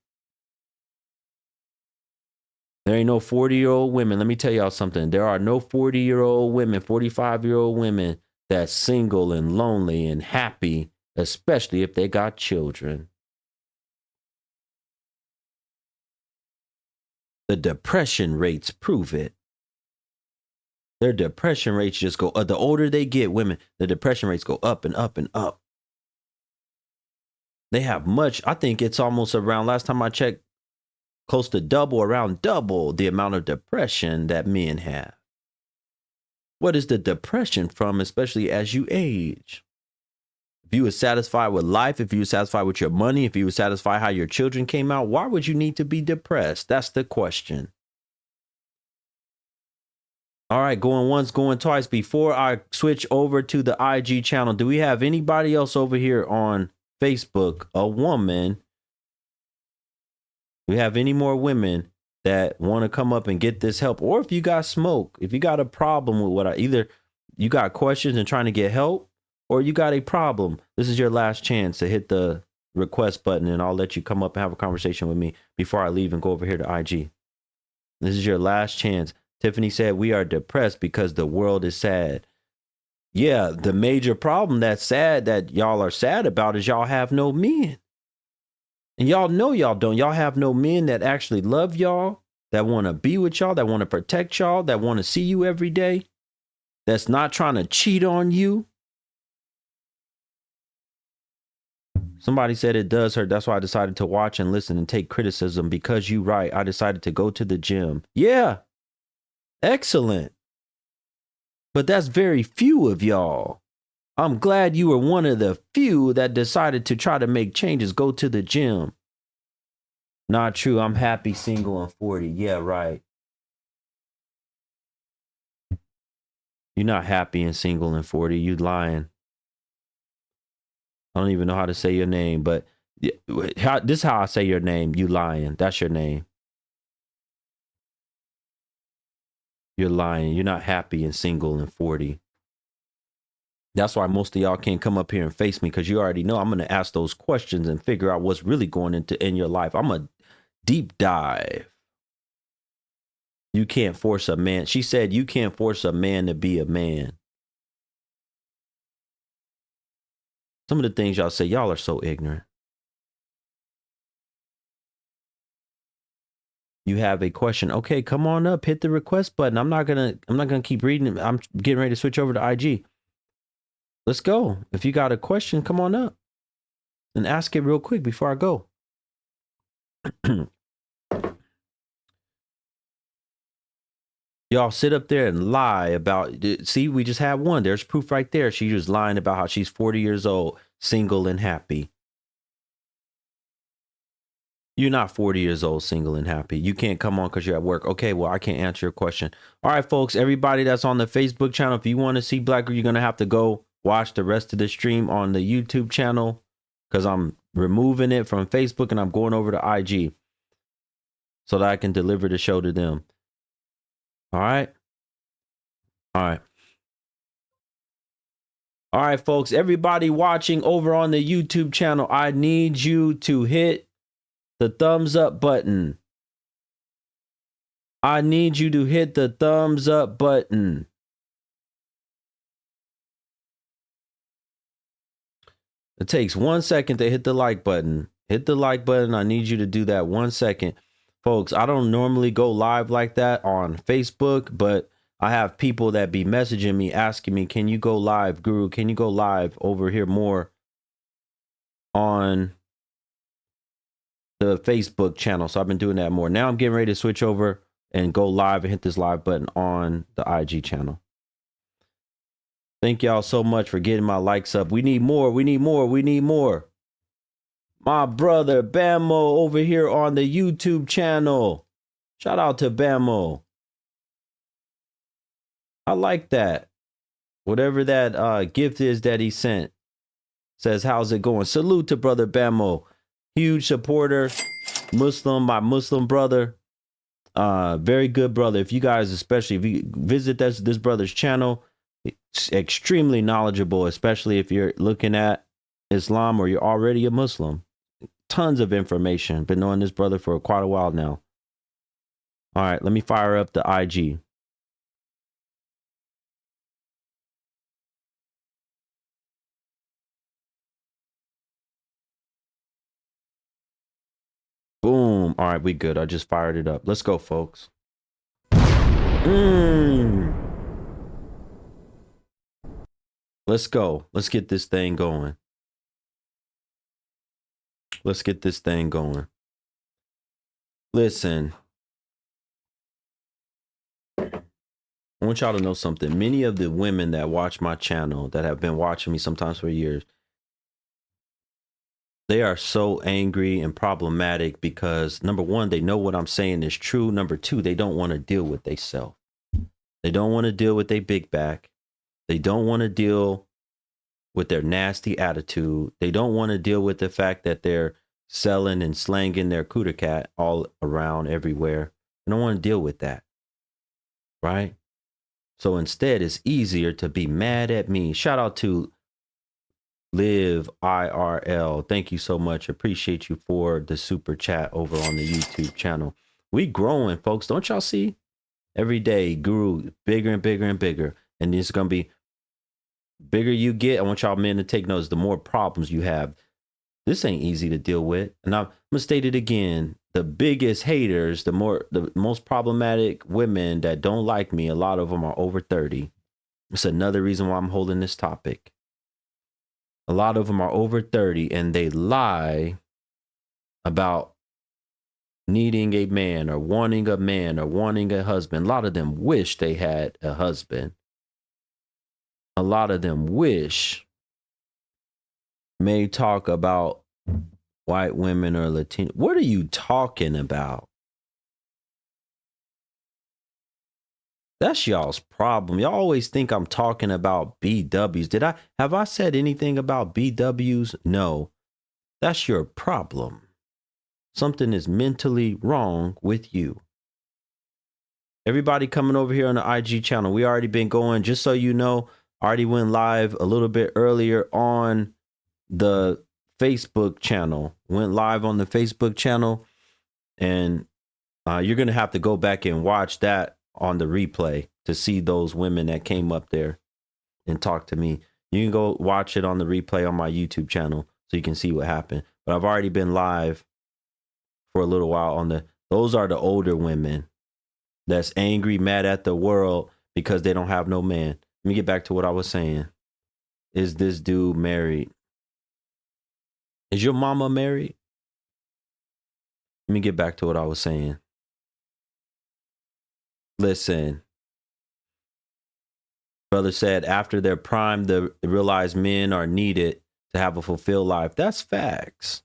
There ain't no 40-year-old women. Let me tell y'all something. There are no 40-year-old women, 45-year-old women that's single and lonely and happy, especially if they got children. The depression rates prove it. Their depression rates just go the older they get, women, the depression rates go up and up and up. They have much, I think it's almost around, last time I checked, close to around double the amount of depression that men have. What is the depression from, especially as you age? If you were satisfied with life, if you were satisfied with your money, if you were satisfied how your children came out, why would you need to be depressed? That's the question. All right, going once, going twice. Before I switch over to the IG channel, do we have anybody else over here on Facebook, a woman? Do we have any more women that want to come up and get this help? Or if you got smoke, if you got a problem with either you got questions and trying to get help, or you got a problem, this is your last chance to hit the request button and I'll let you come up and have a conversation with me before I leave and go over here to IG. This is your last chance. Tiffany said, we are depressed because the world is sad. Yeah, the major problem that's sad that y'all are sad about is y'all have no men. And y'all know y'all don't. Y'all have no men that actually love y'all, that want to be with y'all, that want to protect y'all, that want to see you every day, that's not trying to cheat on you. Somebody said it does hurt. That's why I decided to watch and listen and take criticism because you right. I decided to go to the gym. Yeah. Excellent. But that's very few of y'all. I'm glad you were one of the few that decided to try to make changes, go to the gym. Not true. I'm happy, single, and 40. Yeah, right. You're not happy and single and 40. You lying. I don't even know how to say your name, but this is how I say your name. You lying. That's your name. You're lying. You're not happy and single and 40. That's why most of y'all can't come up here and face me, because you already know I'm going to ask those questions and figure out what's really going in your life. I'm a deep dive. You can't force a man. She said you can't force a man to be a man. Some of the things y'all say, y'all are so ignorant. You have a question. Okay, come on up. Hit the request button. I'm not gonna keep reading it. I'm getting ready to switch over to IG. Let's go. If you got a question, come on up and ask it real quick before I go. Y'all sit up there and lie about, see, we just had one. There's proof right there. She was lying about how she's 40 years old, single and happy. You're not 40 years old, single and happy. You can't come on because you're at work. Okay, well, I can't answer your question. All right, folks, everybody that's on the Facebook channel, if you want to see Black Guru, you're going to have to go watch the rest of the stream on the YouTube channel, because I'm removing it from Facebook and I'm going over to IG so that I can deliver the show to them. All right. All right. All right, folks, everybody watching over on the YouTube channel, I need you to hit the thumbs up button. I need you to hit the thumbs up button. It takes 1 second to hit the like button. Hit the like button. I need you to do that 1 second. Folks, I don't normally go live like that on Facebook, but I have people that be messaging me, asking me, can you go live, Guru? Can you go live over here more on the Facebook channel? So I've been doing that more. Now I'm getting ready to switch over and go live and hit this live button on the IG channel. Thank y'all so much for getting my likes up. We need more. We need more. We need more. My brother Bamo over here on the YouTube channel. Shout out to Bamo. I like that. Whatever that gift is that he sent. Says, how's it going? Salute to brother Bamo. Huge supporter. Muslim, my Muslim brother. Very good brother. If you guys, especially if you visit this brother's channel, it's extremely knowledgeable, especially if you're looking at Islam or you're already a Muslim. Tons of information. Been knowing this brother for quite a while now. All right, let me fire up the IG. Boom. All right, we good. I just fired it up. Let's go, folks. Let's go. Let's get this thing going. Let's get this thing going. Listen. I want y'all to know something. Many of the women that watch my channel, that have been watching me sometimes for years, they are so angry and problematic because, number one, they know what I'm saying is true. Number two, they don't want to deal with themselves. They don't want to deal with their big back. They don't want to deal with their nasty attitude. They don't want to deal with the fact that they're selling and slanging their cooter cat all around everywhere. They don't want to deal with that. Right? So instead, it's easier to be mad at me. Shout out to Live IRL. Thank you so much. Appreciate you for the super chat over on the YouTube channel. We growing, folks. Don't y'all see? Every day, Guru, bigger and bigger and bigger. And it's going to be bigger you get. I want y'all men to take notice. The more problems you have, this ain't easy to deal with. And I'm going to state it again. The biggest haters, the most problematic women that don't like me, a lot of them are over 30. It's another reason why I'm holding this topic. A lot of them are over 30 and they lie about needing a man or wanting a husband. A lot of them wish they had a husband. A lot of them wish, may talk about white women or Latino. What are you talking about? That's y'all's problem. Y'all always think I'm talking about BWs. Have I said anything about BWs? No. That's your problem. Something is mentally wrong with you. Everybody coming over here on the IG channel. We already been going, just so you know, already went live a little bit earlier on the Facebook channel. Went live on the Facebook channel, and you're going to have to go back and watch that on the replay to see those women that came up there and talked to me. You can go watch it on the replay on my YouTube channel so you can see what happened. But I've already been live for a little while on those are the older women that's angry, mad at the world because they don't have no man. Let me get back to what I was saying. Is this dude married? Is your mama married? Let me get back to what I was saying. Listen, brother said after their prime, they realize men are needed to have a fulfilled life. That's facts.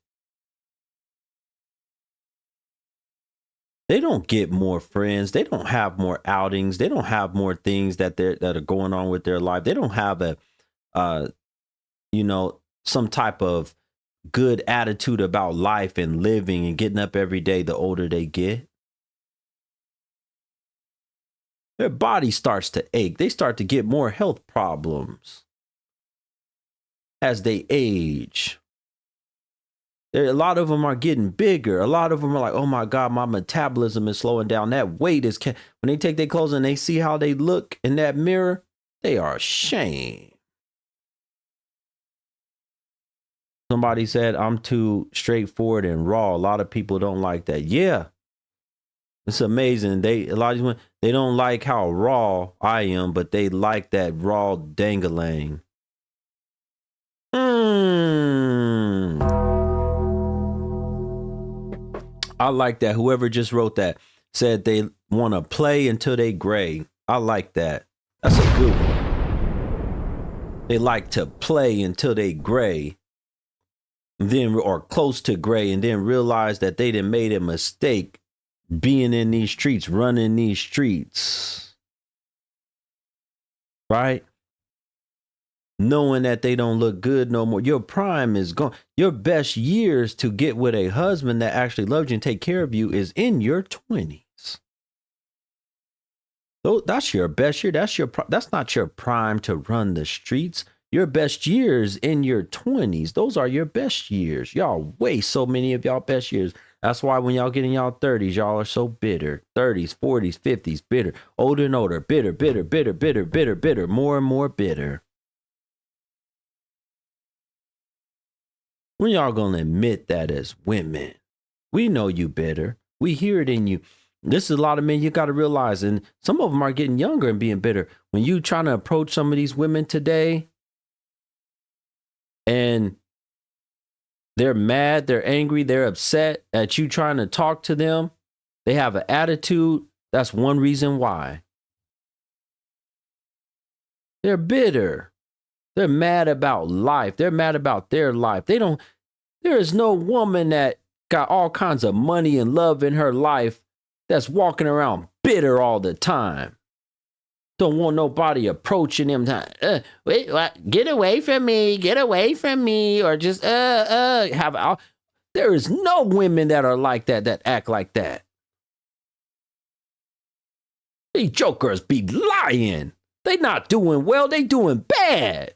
They don't get more friends. They don't have more outings. They don't have more things that are going on with their life. They don't have some type of good attitude about life and living and getting up every day the older they get. Their body starts to ache. They start to get more health problems as they age. A lot of them are getting bigger. A lot of them are like, oh my God, my metabolism is slowing down. That weight is, when they take their clothes and they see how they look in that mirror, they are ashamed. Somebody said, I'm too straightforward and raw. A lot of people don't like that. Yeah. It's amazing. A lot of these women, they don't like how raw I am, but they like that raw dangalang. I like that. Whoever just wrote that said they want to play until they gray. I like that. That's a good one. They like to play until they gray, then or close to gray, and then realize that they done made a mistake being in these streets, running these streets. Right? Knowing that they don't look good no more. Your prime is gone. Your best years to get with a husband that actually loves you and take care of you is in your 20s. So that's your best year. That's not your prime to run the streets. Your best years in your 20s. Those are your best years. Y'all waste so many of y'all best years. That's why when y'all get in y'all 30s, y'all are so bitter. 30s, 40s, 50s, bitter. Older and older. Bitter, bitter, bitter, bitter, bitter, bitter. More and more bitter. When y'all gonna admit that as women? We know you bitter. We hear it in you. This is a lot of men you got to realize. And some of them are getting younger and being bitter. When you trying to approach some of these women today and they're mad, they're angry, they're upset at you trying to talk to them, they have an attitude. That's one reason why. They're bitter. They're mad about life. They're mad about their life. There is no woman that got all kinds of money and love in her life that's walking around bitter all the time. Don't want nobody approaching them. Wait, what? Get away from me, or just There is no women that are like that act like that. These jokers be lying. They not doing well. They doing bad.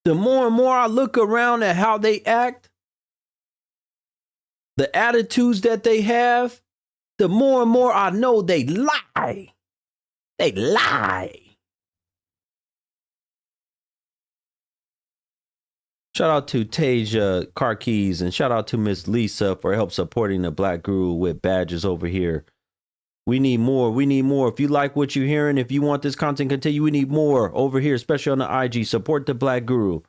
The more and more I look around at how they act, the attitudes that they have, the more and more I know they lie. They lie. Shout out to Tasia Carkeys and shout out to Miss Lisa for help supporting the Black Guru with badges over here. We need more. We need more. If you like what you're hearing, if you want this content to continue, we need more over here, especially on the IG. Support the Black Guru.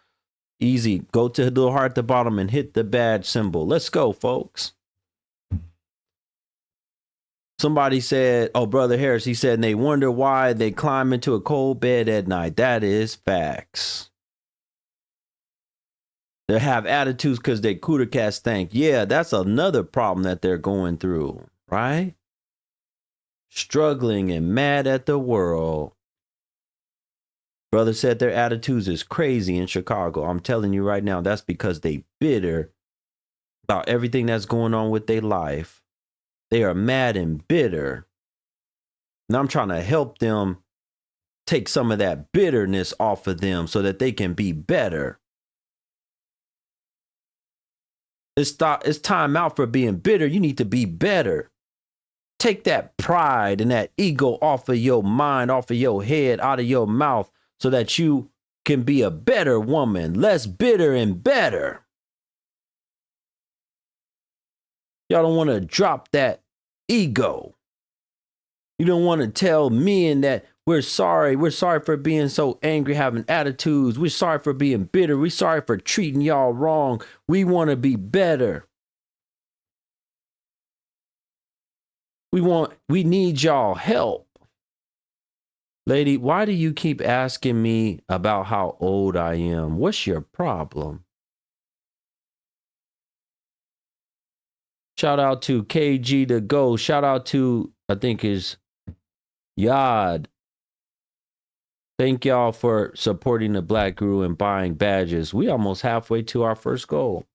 Easy. Go to the little heart at the bottom and hit the badge symbol. Let's go, folks. Somebody said, oh, Brother Harris, he said, and they wonder why they climb into a cold bed at night. That is facts. They have attitudes because they cooter cats stink. Yeah, that's another problem that they're going through, right? struggling and mad at the world. Brother said their attitudes is crazy in Chicago. I'm telling you right now, that's because they bitter about everything that's going on with their life. They are mad and bitter. And I'm trying to help them take some of that bitterness off of them so that they can be better. It's time out for being bitter. You need to be better. Take that pride and that ego off of your mind, off of your head, out of your mouth, so that you can be a better woman, less bitter and better. Y'all don't want to drop that ego. You don't want to tell men that we're sorry. We're sorry for being so angry, having attitudes. We're sorry for being bitter. We're sorry for treating y'all wrong. We want to be better. We need y'all help. Lady, why do you keep asking me about how old I am? What's your problem? Shout out to KG to go. Shout out to, I think is Yad. Thank y'all for supporting the Black Guru and buying badges. We almost halfway to our first goal.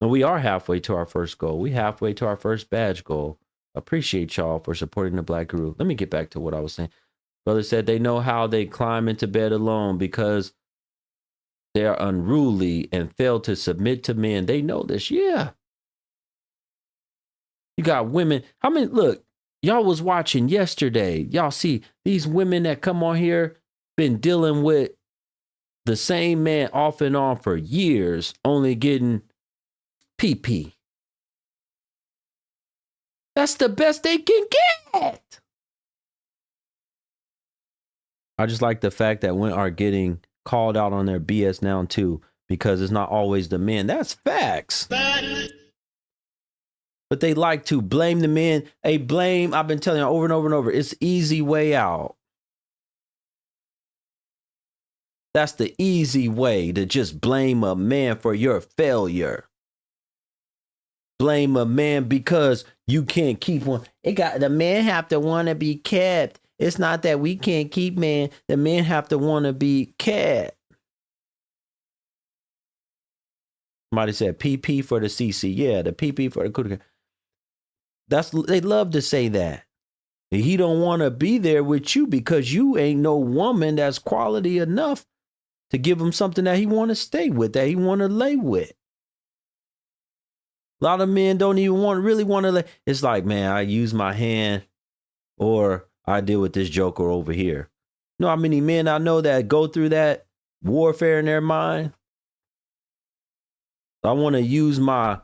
And we are halfway to our first goal. We halfway to our first badge goal. Appreciate y'all for supporting the Black Guru. Let me get back to what I was saying. Brother said they know how they climb into bed alone because they are unruly and fail to submit to men. They know this. Yeah. You got women. I mean, look, y'all was watching yesterday. Y'all see these women that come on here, been dealing with the same man off and on for years, only getting PP. That's the best they can get. I just like the fact that women are getting called out on their BS now too, because it's not always the men. That's facts. But they like to blame the men. Hey, blame, I've been telling you over and over and over, it's easy way out. That's the easy way, to just blame a man for your failure. Blame a man because you can't keep one. The men have to want to be kept. It's not that we can't keep men. The men have to want to be kept. Somebody said PP for the CC. Yeah, the PP for the coup. They love to say that. He don't want to be there with you because you ain't no woman that's quality enough to give him something that he want to stay with, that he want to lay with. A lot of men don't even really want to lay. It's like, man, I use my hand or I deal with this joker over here. You know how many men I know that go through that warfare in their mind? I want to use my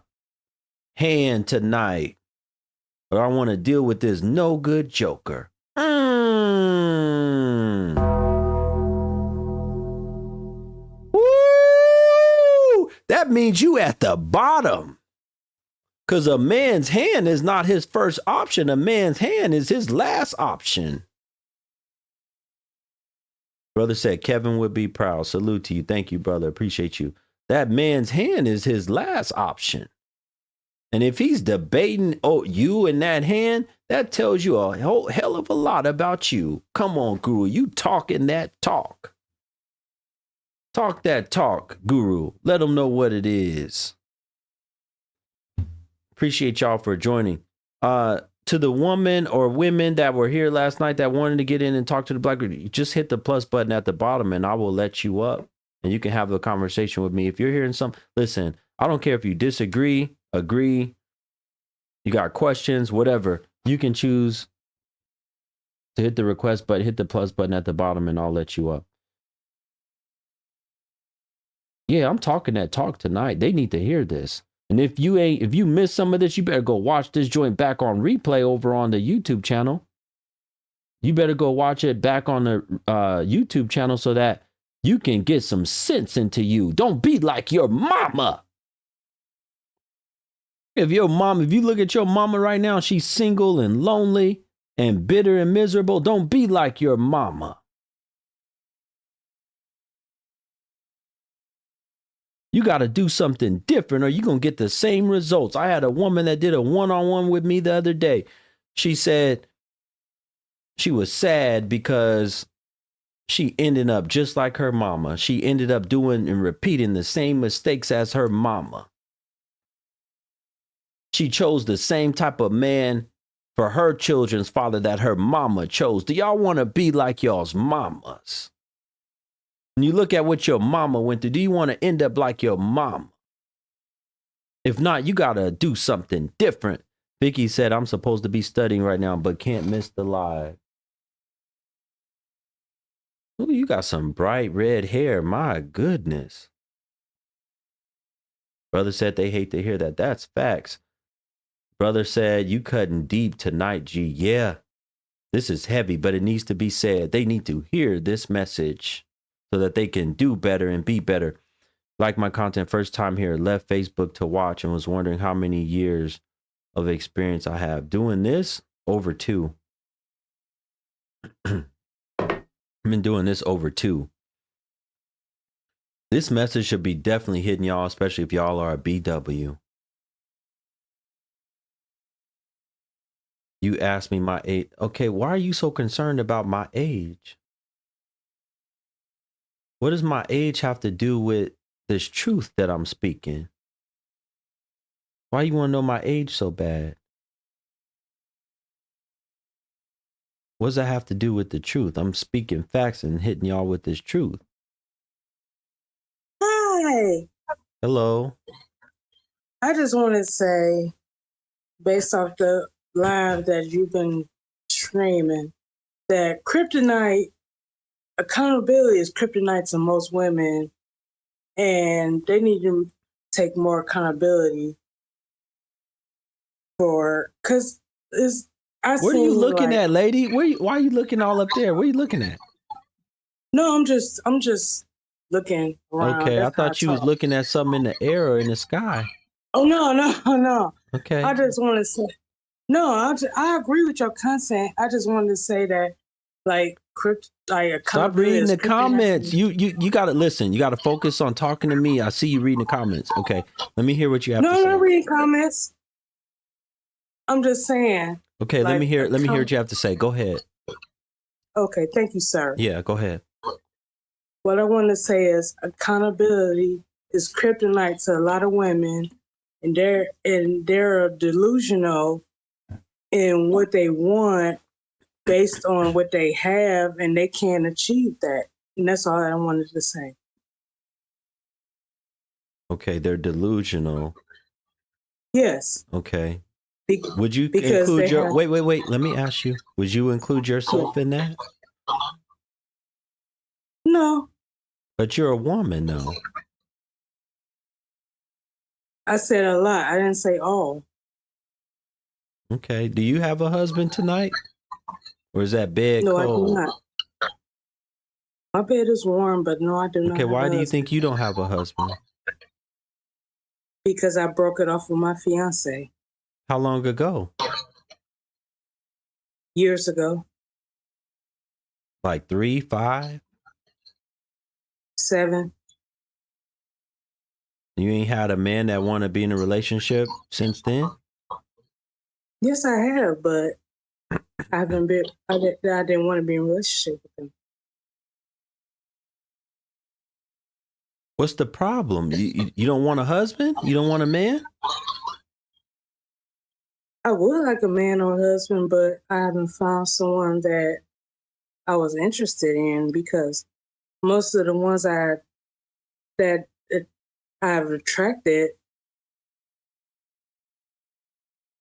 hand tonight. Or I want to deal with this no good joker. Woo! That means you at the bottom. Because a man's hand is not his first option. A man's hand is his last option. Brother said Kevin would be proud. Salute to you. Thank you, brother. Appreciate you. That man's hand is his last option. And if he's debating you and that hand, that tells you a whole hell of a lot about you. Come on, Guru. You talking that talk. Talk that talk, Guru. Let them know what it is. Appreciate y'all for joining. To the woman or women that were here last night that wanted to get in and talk to the Black Guru, just hit the plus button at the bottom and I will let you up. And you can have a conversation with me. If you're hearing something, listen, I don't care if you disagree, agree, you got questions, whatever. You can choose to hit the request button, hit the plus button at the bottom, and I'll let you up. Yeah, I'm talking that talk tonight. They need to hear this. And if you miss some of this, you better go watch this joint back on replay over on the YouTube channel. You better go watch it back on the YouTube channel so that you can get some sense into you. Don't be like your mama. If you look at your mama right now, she's single and lonely and bitter and miserable. Don't be like your mama. You got to do something different or you're going to get the same results. I had a woman that did a one-on-one with me the other day. She said, She was sad because she ended up just like her mama. She ended up doing and repeating the same mistakes as her mama. She chose the same type of man for her children's father that her mama chose. Do y'all want to be like y'all's mamas? When you look at what your mama went through, do you want to end up like your mama? If not, you got to do something different. Vicky said, I'm supposed to be studying right now, but can't miss the live. Ooh, you got some bright red hair. My goodness. Brother said they hate to hear that. That's facts. Brother said, you cutting deep tonight, G. Yeah, this is heavy, but it needs to be said. They need to hear this message so that they can do better and be better. Like my content, first time here, left Facebook to watch and was wondering how many years of experience I have. Doing this, over 2. I've been doing this over 2. This message should be definitely hitting y'all, especially if y'all are a BW. You asked me my age. Okay, why are you so concerned about my age? What does my age have to do with this truth that I'm speaking? Why you want to know my age so bad? What does that have to do with the truth? I'm speaking facts and hitting y'all with this truth. Hi. Hello. I just want to say, based off the live that you've been streaming, that kryptonite, accountability is kryptonite to most women, and they need to take more accountability for, because it's, what are you looking at, lady? Why are you looking all up there? What are you looking at? No, I'm just looking around. Okay, I thought you was looking at something in the air or in the sky. Oh, no. Okay. I just want to say, no, I agree with your content. I just wanted to say that, like stop reading the comments. You got to listen. You got to focus on talking to me. I see you reading the comments. Okay, let me hear what you have to say. No, I'm not reading comments. I'm just saying. Okay, let me hear what you have to say. Go ahead. Okay, thank you, sir. Yeah, go ahead. What I want to say is accountability is kryptonite to a lot of women, and they're delusional in what they want based on what they have, and they can't achieve that. And that's all I wanted to say. Okay, they're delusional. Yes. Okay. Would you include your wait, let me ask you. Would you include yourself in that? No. But you're a woman, though. I said a lot. I didn't say all. Okay. Do you have a husband tonight? Or is that bed cold? No, I do not. My bed is warm, but no, I do not. Okay, why do you think you don't have a husband? Because I broke it off with my fiance. How long ago? Years ago. Like 3, 5? 7. You ain't had a man that want to be in a relationship since then? Yes, I have, but I didn't want to be in a relationship with him. What's the problem? You don't want a husband? You don't want a man? I would like a man or a husband, but I haven't found someone that I was interested in, because most of the ones I've attracted,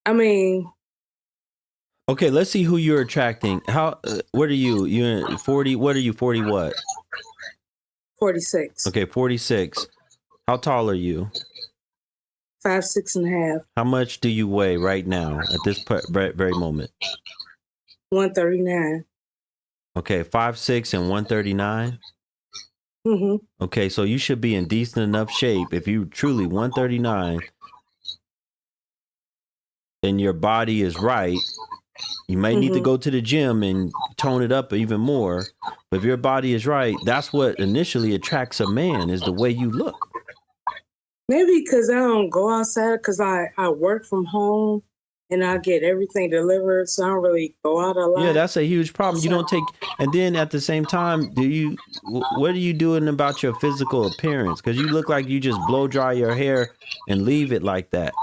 I mean. Okay, let's see who you're attracting. What are you? You're 40. What are you? 40 what? 46. Okay, 46. How tall are you? 5'6.5". How much do you weigh right now at this very moment? 139. Okay, 5'6" and 139. Mm-hmm. Okay, so you should be in decent enough shape. If you truly 139, then your body is right. You might need to go to the gym and tone it up even more. But if your body is right, that's what initially attracts a man, is the way you look. Maybe because I don't go outside, because I work from home. and I get everything delivered, so I don't really go out a lot. Yeah, that's a huge problem. You don't take, and then at the same time, what are you doing about your physical appearance? Because you look like you just blow dry your hair and leave it like that.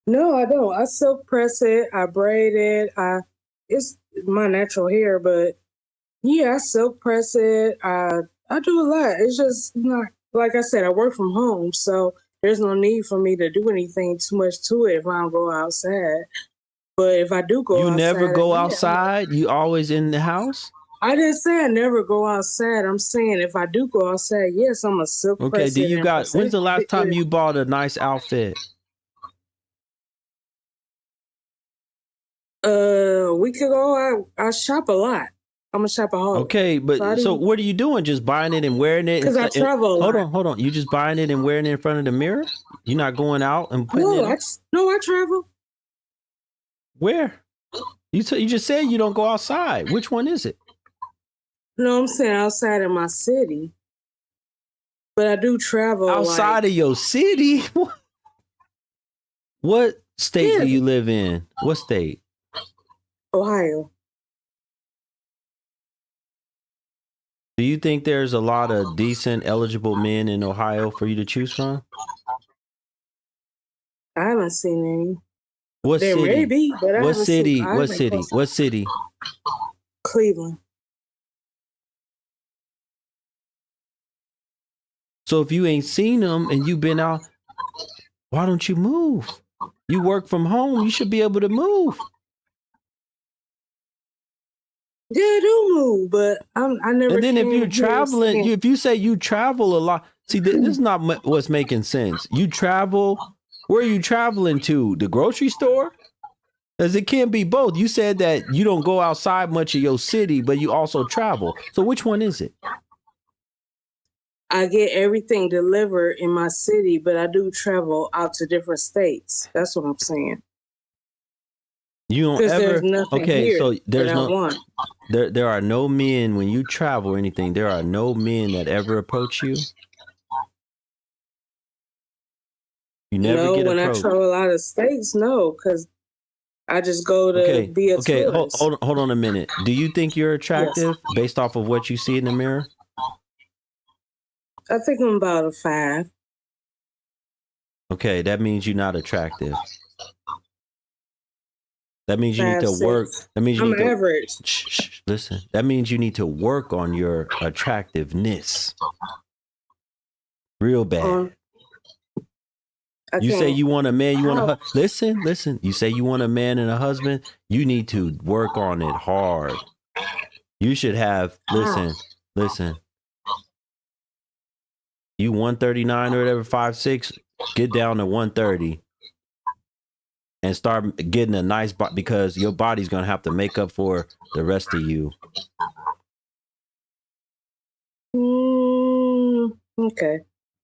No, I don't. I silk press it, I braid it. It's my natural hair, but yeah, I silk press it. I do a lot. It's just not, like I said, I work from home, so there's no need for me to do anything too much to it if I don't go outside. But if I do go outside. You never go outside? You always in the house? I didn't say I never go outside. I'm saying if I do go outside, yes, I'm a silk press. Okay, do you got, when's the last time you bought a nice outfit? A week ago, I shop a lot. I'm a shopaholic. Okay, but so what are you doing? Just buying it and wearing it? Because I travel a lot. Hold on. You just buying it and wearing it in front of the mirror? You're not going out and putting it? I travel. Where? You just said you don't go outside. Which one is it? No, I'm saying outside of my city. But I do travel. Outside of your city? What state do you live in? What state? Ohio. Do you think there's a lot of decent, eligible men in Ohio for you to choose from? I haven't seen any. What there city? May be, but what city? What city? What city? Cleveland. So if you ain't seen them and you've been out, why don't you move? You work from home. You should be able to move. Yeah, I do move, but I never. And then if you're traveling, if you say you travel a lot, see, this is not what's making sense. You travel. Where are you traveling to? The grocery store? Because it can't be both. You said that you don't go outside much of your city, but you also travel. So which one is it? I get everything delivered in my city, but I do travel out to different states. That's what I'm saying. You don't ever. Okay, so there's no. There are no men when you travel or anything. There are no men that ever approach you. You never get approached. When I travel out of states, no, because I just go to be a tourist. Hold on a minute. Do you think you're attractive based off of what you see in the mirror? I think I'm about a 5. Okay, that means you're not attractive. That means you need to work. That means you need to, average. Shh, listen. That means you need to work on your attractiveness. Real bad. You say you want a man, you want a listen. You say you want a man and a husband. You need to work on it hard. You should have listen. You 139 or whatever, 5'6", get down to 130 and start getting a nice body, because your body's gonna have to make up for the rest of you. Okay.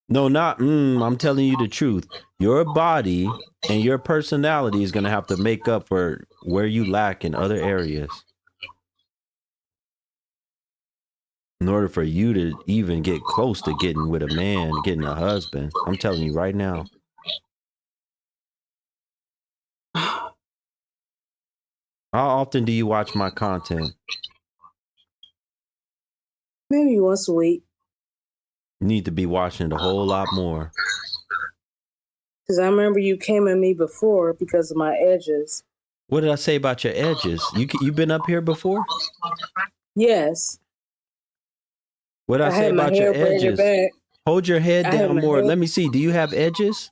No, not I'm telling you the truth. Your body and your personality is gonna have to make up for where you lack in other areas, in order for you to even get close to getting with a man, getting a husband. I'm telling you right now. How often do you watch my content? Maybe once a week. You need to be watching it a whole lot more. Because I remember you came at me before because of my edges. What did I say about your edges? You been up here before? Yes. What did I say about your edges? Hold your head down more. Let me see. Do you have edges?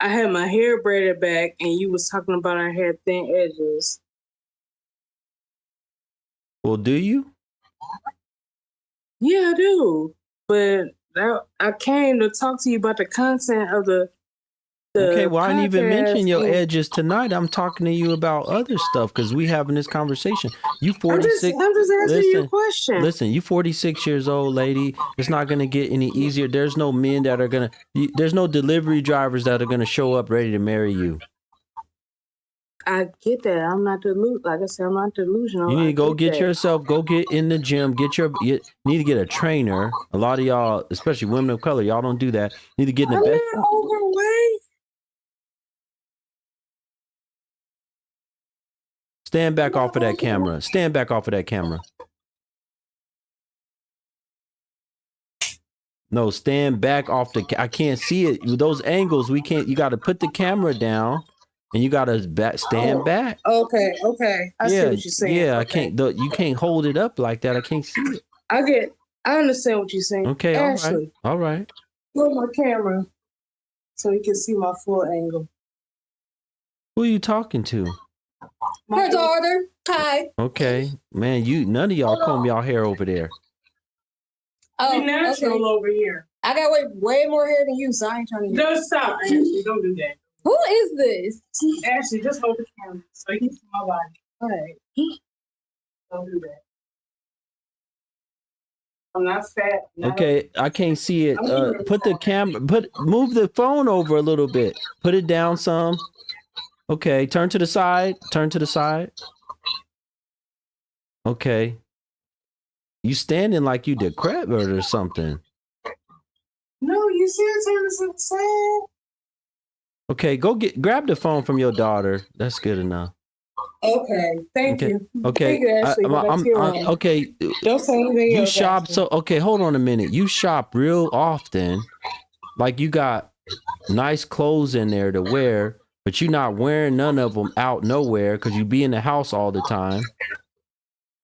I had my hair braided back, and you was talking about I had thin edges. Well, do you? Yeah, I do. But I came to talk to you about the content of the okay, well, I didn't even mention your edges tonight. I'm talking to you about other stuff because we having this conversation. You 46. I'm just answering your question. Listen, you 46 years old, lady. It's not going to get any easier. There's no men that are going to, there's no delivery drivers that are going to show up ready to marry you. I get that. I'm not delusional. Like I said, I'm not delusional. You need to go get yourself, go get in the gym, you need to get a trainer. A lot of y'all, especially women of color, y'all don't do that. You need to get in the best. I'm not overweight. Stand back off of that camera. Stand back off of that camera. No, stand back off the. I can't see it. With those angles, we can't. You got to put the camera down, and you got to stand back. Okay. I see what you're saying. Yeah, okay. I can't. You can't hold it up like that. I can't see it. I understand what you're saying. Okay, Ashley, all right. Put my camera so you can see my full angle. Who are you talking to? Her daughter. Hi. Okay, man. None of y'all comb y'all hair over there. Oh, natural over here. I got way more hair than you, so I ain't trying to. No, stop, Ashley. Don't do that. Who is this? Ashley, just hold the camera so you can see my body. All right. Don't do that. I'm not fat. Okay, I can't see it. Put the camera. Move the phone over a little bit. Put it down some. Okay, turn to the side. Turn to the side. Okay. You standing like you decrepit or something. No, you see it turn to the side. Okay, grab the phone from your daughter. That's good enough. Okay, thank you. Okay, Thank you, Ashley, okay. Don't say anything You else, shop Ashley. okay. Hold on a minute. You shop real often, like you got nice clothes in there to wear, but you're not wearing none of them out nowhere because you be in the house all the time.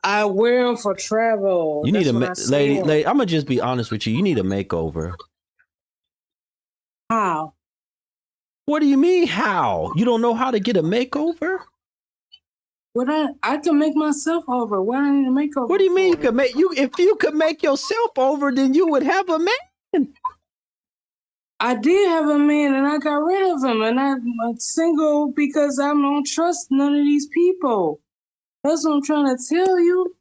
I wear them for travel. You need lady. I'm gonna just be honest with you. You need a makeover. How? What do you mean? How? You don't know how to get a makeover? What I can make myself over. Why do I need a makeover? What do you mean you could make you? If you could make yourself over, then you would have a man. I did have a man, and I got rid of him, and I'm single because I don't trust none of these people. That's what I'm trying to tell you.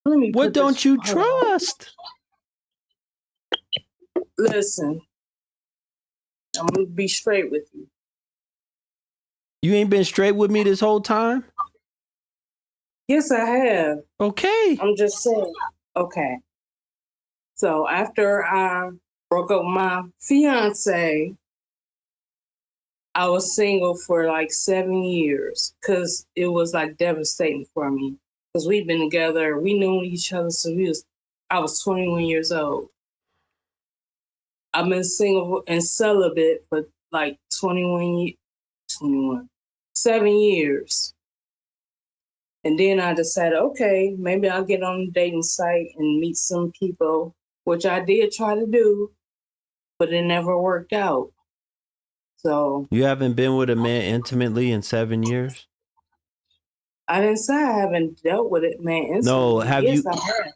What don't you trust? Listen, I'm gonna be straight with you. You ain't been straight with me this whole time? Yes, I have. Okay. I'm just saying. Okay. So after I broke up with my fiance, I was single for like 7 years because it was like devastating for me. Because we've been together, we knew each other since I was 21 years old. I've been single and celibate for like 7 years. And then I decided, okay, maybe I'll get on a dating site and meet some people, which I did try to do, but it never worked out. So you haven't been with a man intimately in 7 years? I didn't say I haven't dealt with it, man. Intimately. No, have you? I have.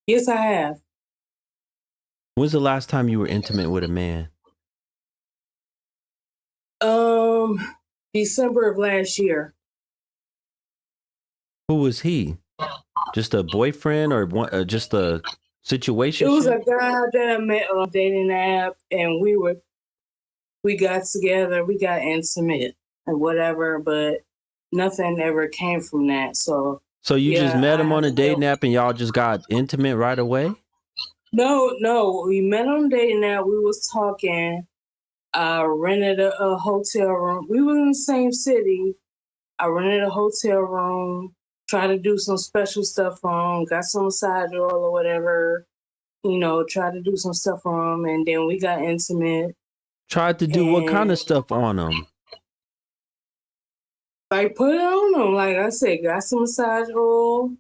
Yes, I have. When's the last time you were intimate with a man? December of last year. Who was he? Just a boyfriend or just a situation? It was a guy that I met on a dating app, and we got together, we got intimate and whatever, but nothing ever came from that. So you just met him on a dating app and y'all just got intimate right away? No, we met on a dating app. We was talking. I rented a hotel room. We were in the same city. I rented a hotel room, tried to do some special stuff for him, got some massage oil or whatever, tried to do some stuff for him, and then we got intimate. Tried to do what kind of stuff on him? Like put it on him. Like I said, got some massage oil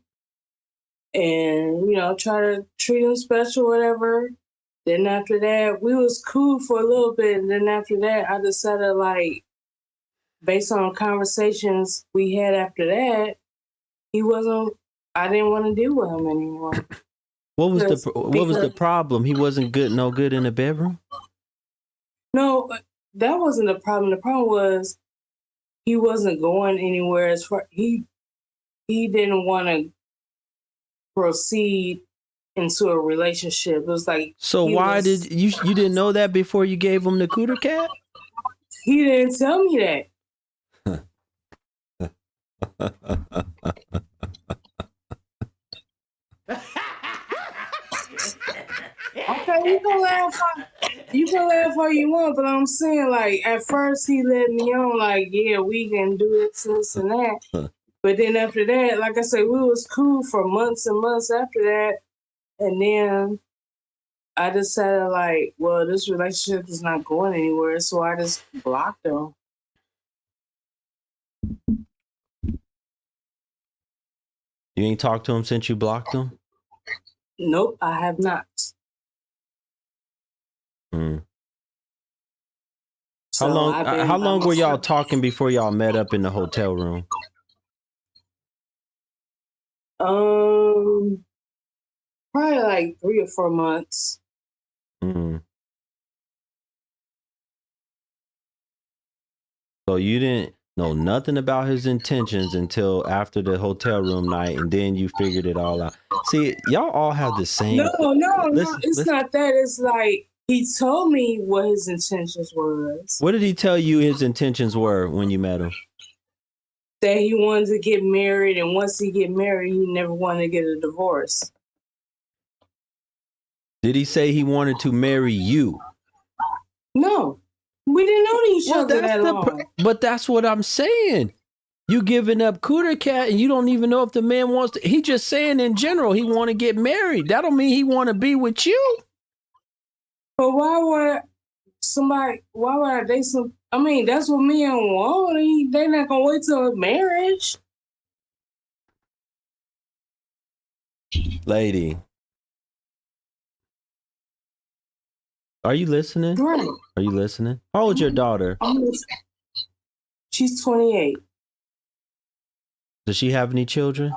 and, try to treat him special, whatever. Then after that, we was cool for a little bit. And then after that, I decided, like, based on conversations we had after that, I didn't want to deal with him anymore. What was the problem? He wasn't no good in the bedroom? No, that wasn't the problem. The problem was he wasn't going anywhere as far he didn't want to proceed into a relationship. It was like, so why did you didn't know that before you gave him the cooter cat? He didn't tell me that. Okay, you can laugh all you want, but I'm saying, like, at first he led me on, like, yeah, we can do this and that. But then after that, like I said, we was cool for months and months after that. And then I decided, like, well, this relationship is not going anywhere, so I just blocked him. You ain't talked to him since you blocked him? Nope, I have not. So how long were y'all talking before y'all met up in the hotel room? Probably like 3 or 4 months. So you didn't know nothing about his intentions until after the hotel room night, and then you figured it all out. See, y'all all have the same. No, it's not that. It's like he told me what his intentions was. What did he tell you his intentions were when you met him? That he wanted to get married, and once he get married, he never wanted to get a divorce. Did he say he wanted to marry you? No. We didn't know each other that long. But that's what I'm saying. You giving up Cooter Cat and you don't even know if the man wants to. He just saying in general he want to get married. That don't mean he want to be with you. But why would I date some? I mean, that's what me and want. They're not gonna wait till marriage. Lady. Are you listening? Right. Are you listening? How old's your daughter? She's 28. Does she have any children?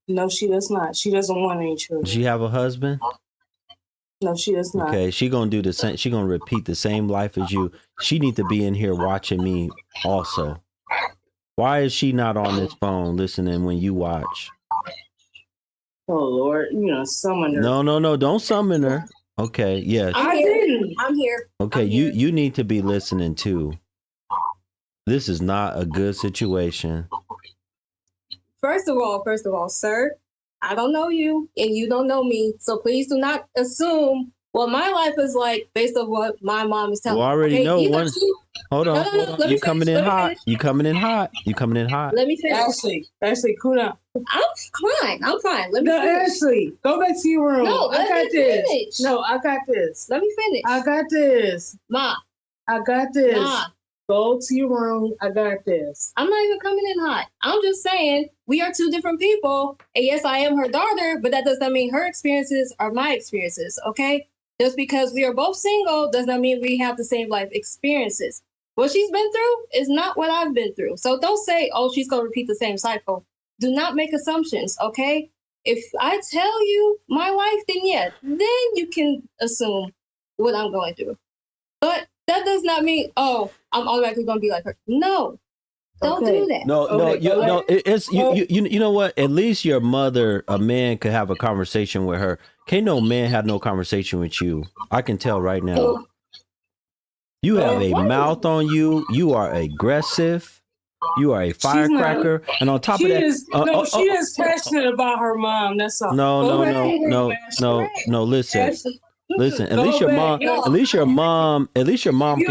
No, she does not. She doesn't want any children. Does she have a husband? No, she does not. Okay, she gonna do the same. She gonna repeat the same life as you. She need to be in here watching me also. Why is she not on this phone listening when you watch? Oh Lord, summon her. No, don't summon her. Okay, yes. I didn't. I'm here. Okay, you need to be listening too. This is not a good situation. First of all, sir, I don't know you and you don't know me. So please do not assume what my life is like based on what my mom is telling me. Well, I already know one. Hold on. No. You coming in hot. You coming in hot. Let me finish. Ashley, cool down. I'm fine. Let me finish. Ashley, go back to your room. No, I got this. Finish. No, I got this. Let me finish. I got this. Ma. I got this. Ma. Go to your room. I got this. I'm not even coming in hot. I'm just saying we are two different people. And yes, I am her daughter, but that does not mean her experiences are my experiences, okay? Just because we are both single does not mean we have the same life experiences. What she's been through is not what I've been through. So don't say, oh, she's going to repeat the same cycle. Do not make assumptions, okay? If I tell you my life, then you can assume what I'm going through. But that does not mean, oh, I'm automatically going to be like her. No, don't do that. You know what? At least your mother, a man could have a conversation with her. Can't no man have no conversation with you. I can tell right now. You have a mouth on you. You are aggressive. You are a firecracker. And on top of that, she is passionate about her mom. That's all. No. Listen. Listen, at least your mom can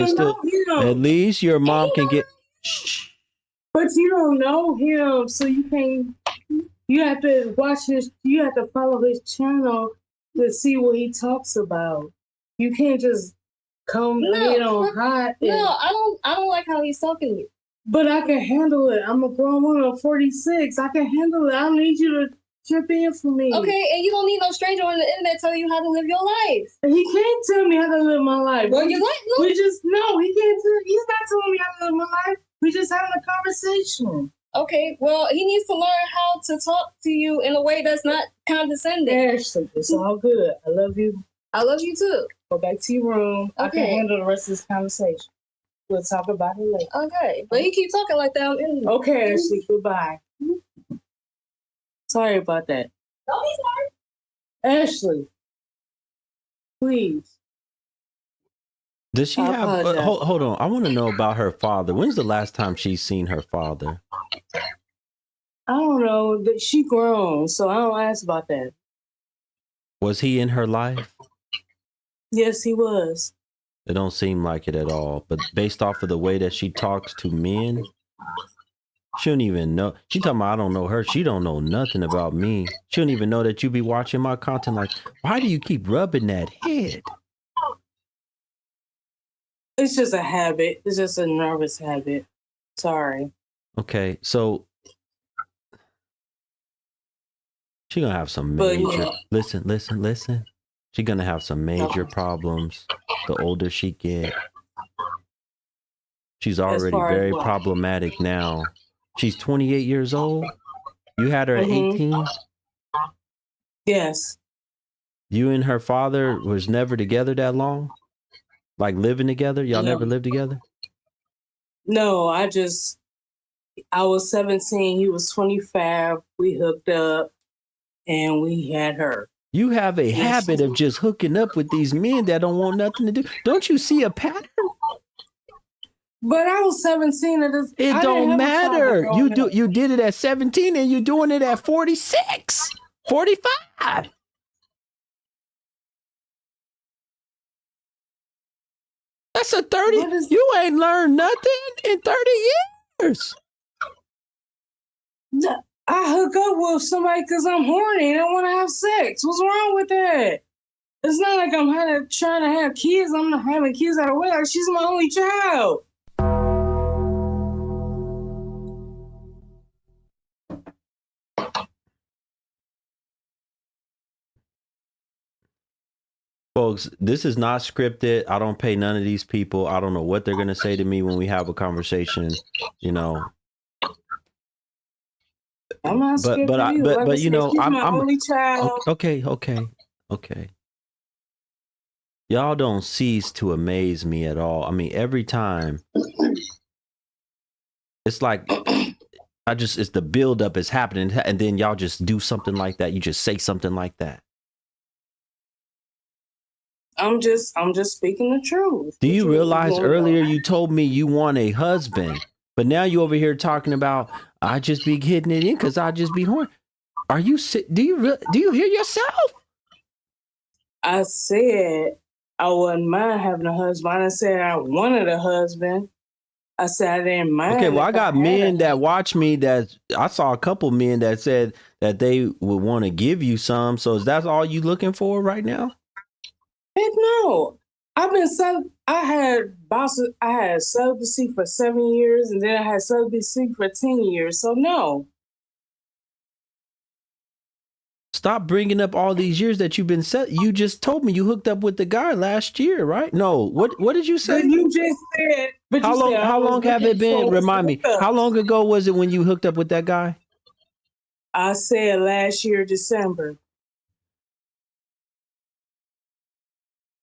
still, at least your mom can get. But you don't know him, so you have to watch you have to follow his channel to see what he talks about. You can't just come in on hot. I don't like how he's talking to you. But I can handle it. I'm a grown woman of 46. I can handle it. I don't need you to chip in for me. Okay, and you don't need no stranger on the internet telling you how to live your life. He can't tell me how to live my life. Well, he can't. He's not telling me how to live my life. We just having a conversation. Okay, well, he needs to learn how to talk to you in a way that's not condescending. Ashley, it's all good. I love you. I love you too. Go back to your room. Okay. I can handle the rest of this conversation. We'll talk about it later. Okay, but you keep talking like that. Okay, Ashley, goodbye. Sorry about that. Don't be sorry. Ashley, please. Does she have? Hold on. I want to know about her father. When's the last time she's seen her father? I don't know. She grown, so I don't ask about that. Was he in her life? Yes, he was. It don't seem like it at all. But based off of the way that she talks to men, She don't even know. She talking about I don't know her. She don't know nothing about me. She don't even know that you be watching my content. Like, why do you keep rubbing that head? It's just a habit. It's just a nervous habit. Sorry. Okay, so she gonna have some major. Listen. She gonna have some major problems the older she get. She's already very problematic now. She's 28 years old. You had her at 18? Yes. You and her father was never together that long? Like living together? Y'all never lived together? No, I was 17. He was 25. We hooked up and we had her. You have a habit of just hooking up with these men that don't want nothing to do. Don't you see a pattern? But I was 17 at this. It don't matter. You did it at 17 and you're doing it at 46, 45. That's a 30. You ain't learned nothing in 30 years. I hook up with somebody because I'm horny and I want to have sex. What's wrong with that? It's not like I'm trying to have kids. I'm not having kids out of wedlock. She's my only child. Folks, this is not scripted. I don't pay none of these people. I don't know what they're going to say to me when we have a conversation, you know. I'm not scripted. But you know, I'm my only child. Okay. Y'all don't cease to amaze me at all. I mean, every time it's like it's the buildup is happening, and then y'all just do something like that. You just say something like that. I'm just speaking the truth. Do you realize earlier you told me you want a husband, but now you over here talking about I just be hitting it in because I just be horny. Are you sick? Do you hear yourself? I said I wouldn't mind having a husband. I said I wanted a husband. I said I didn't mind. Okay, well, I got men that watch me that I saw a couple men that said that they would want to give you some. So is that all you looking for right now? Heck no. I had celibacy for 7 years and then I had celibacy for 10 years. So no. Stop bringing up all these years that you've been set. You just told me you hooked up with the guy last year, right? No. What did you say? But you just said. But how long have it been? Remind me. How long ago was it when you hooked up with that guy? I said last year, December.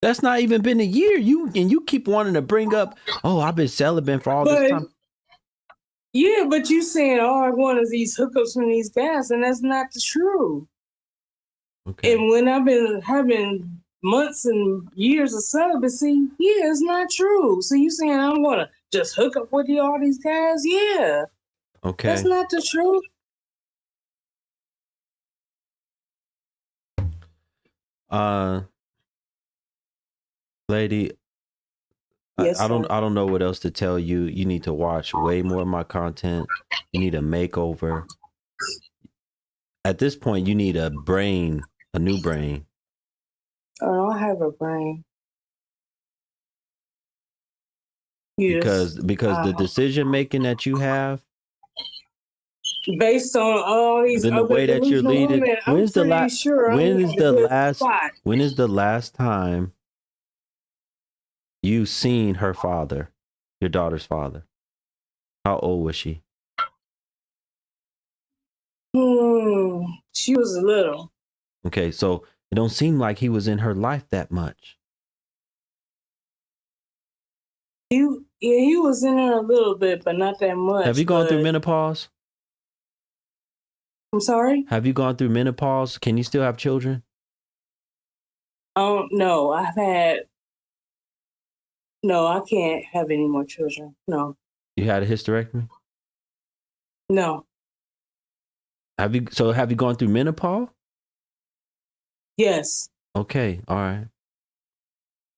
That's not even been a year. You keep wanting to bring up, oh, I've been celibate for all this time. Yeah, but you saying all I want is these hookups from these guys, and that's not the truth. Okay. And when I've been having months and years of celibacy, yeah, it's not true. So you saying I'm gonna just hook up with all these guys? Yeah. Okay. That's not the truth. Lady, yes, I don't know what else to tell you. You need to watch way more of my content. You need a makeover. At this point, you need a new brain. I don't have a brain. Because the decision making that you have, based on all these the way that you're leading, women, when is the last time you seen her father, your daughter's father? How old was she? She was little. Okay, so it don't seem like he was in her life that much. He was in her a little bit, but not that much. Have you gone through menopause? I'm sorry? Have you gone through menopause? Can you still have children? No, I can't have any more children. No. You had a hysterectomy? No. Have you gone through menopause? Yes. Okay. All right.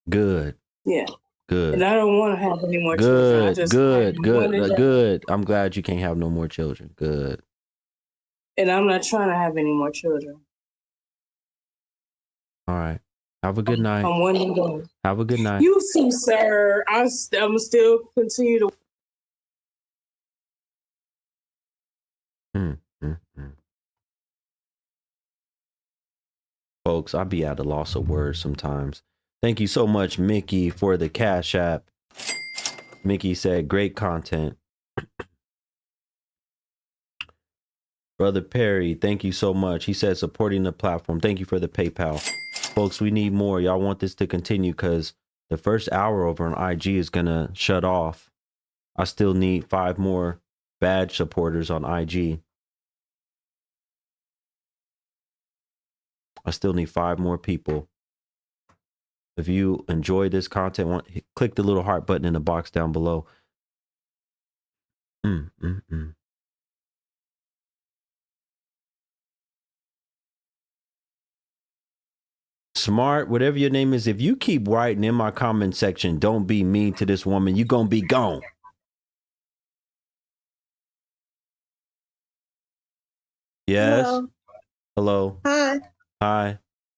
Good. Yeah. Good. And I don't want to have any more children. Good. I'm glad you can't have no more children. Good. And I'm not trying to have any more children. All right. Have a good night. I'm one and done. Have a good night. You too, sir. I'm still continue to. Folks, I be at a loss of words sometimes. Thank you so much, Mickey, for the Cash App. Mickey said, great content. Brother Perry, thank you so much. He said, supporting the platform. Thank you for the PayPal. Folks, we need more. Y'all want this to continue because the first hour over on IG is going to shut off. I still need 5 more badge supporters on IG. I still need 5 more people. If you enjoy this content, click the little heart button in the box down below. Smart, whatever your name is, if you keep writing in my comment section, don't be mean to this woman, you're going to be gone. Yes. Hello. Hi.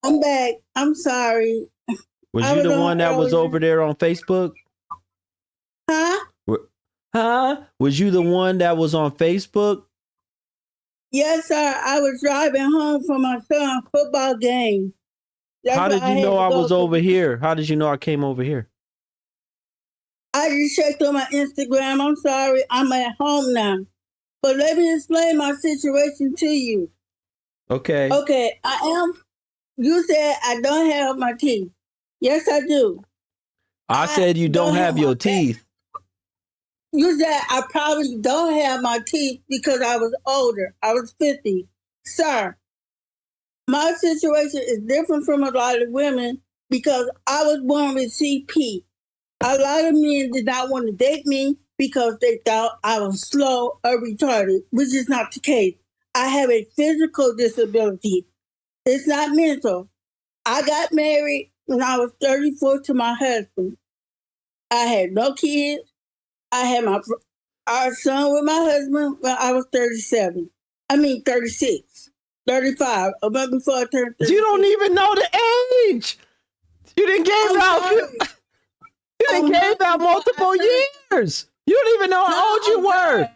I'm back. I'm sorry. Was you the one that was over there on Facebook? Was you the one that was on Facebook? Yes, sir. I was driving home from my son's football game. How did you know I was over here? How did you know I came over here? I just checked on my Instagram. I'm sorry. I'm at home now. But let me explain my situation to you. Okay. Okay. You said I don't have my teeth. Yes, I do. I said you don't have your teeth. You said I probably don't have my teeth because I was older. I was 50. Sir, my situation is different from a lot of women because I was born with CP. A lot of men did not want to date me because they thought I was slow or retarded, which is not the case. I have a physical disability. It's not mental. I got married when I was 34 to my husband. I had no kids. I had our son with my husband when I was 36. 35, a month before I turned 36. You don't even know the age. You didn't give out. You didn't gave out multiple years. You don't even know how old you were.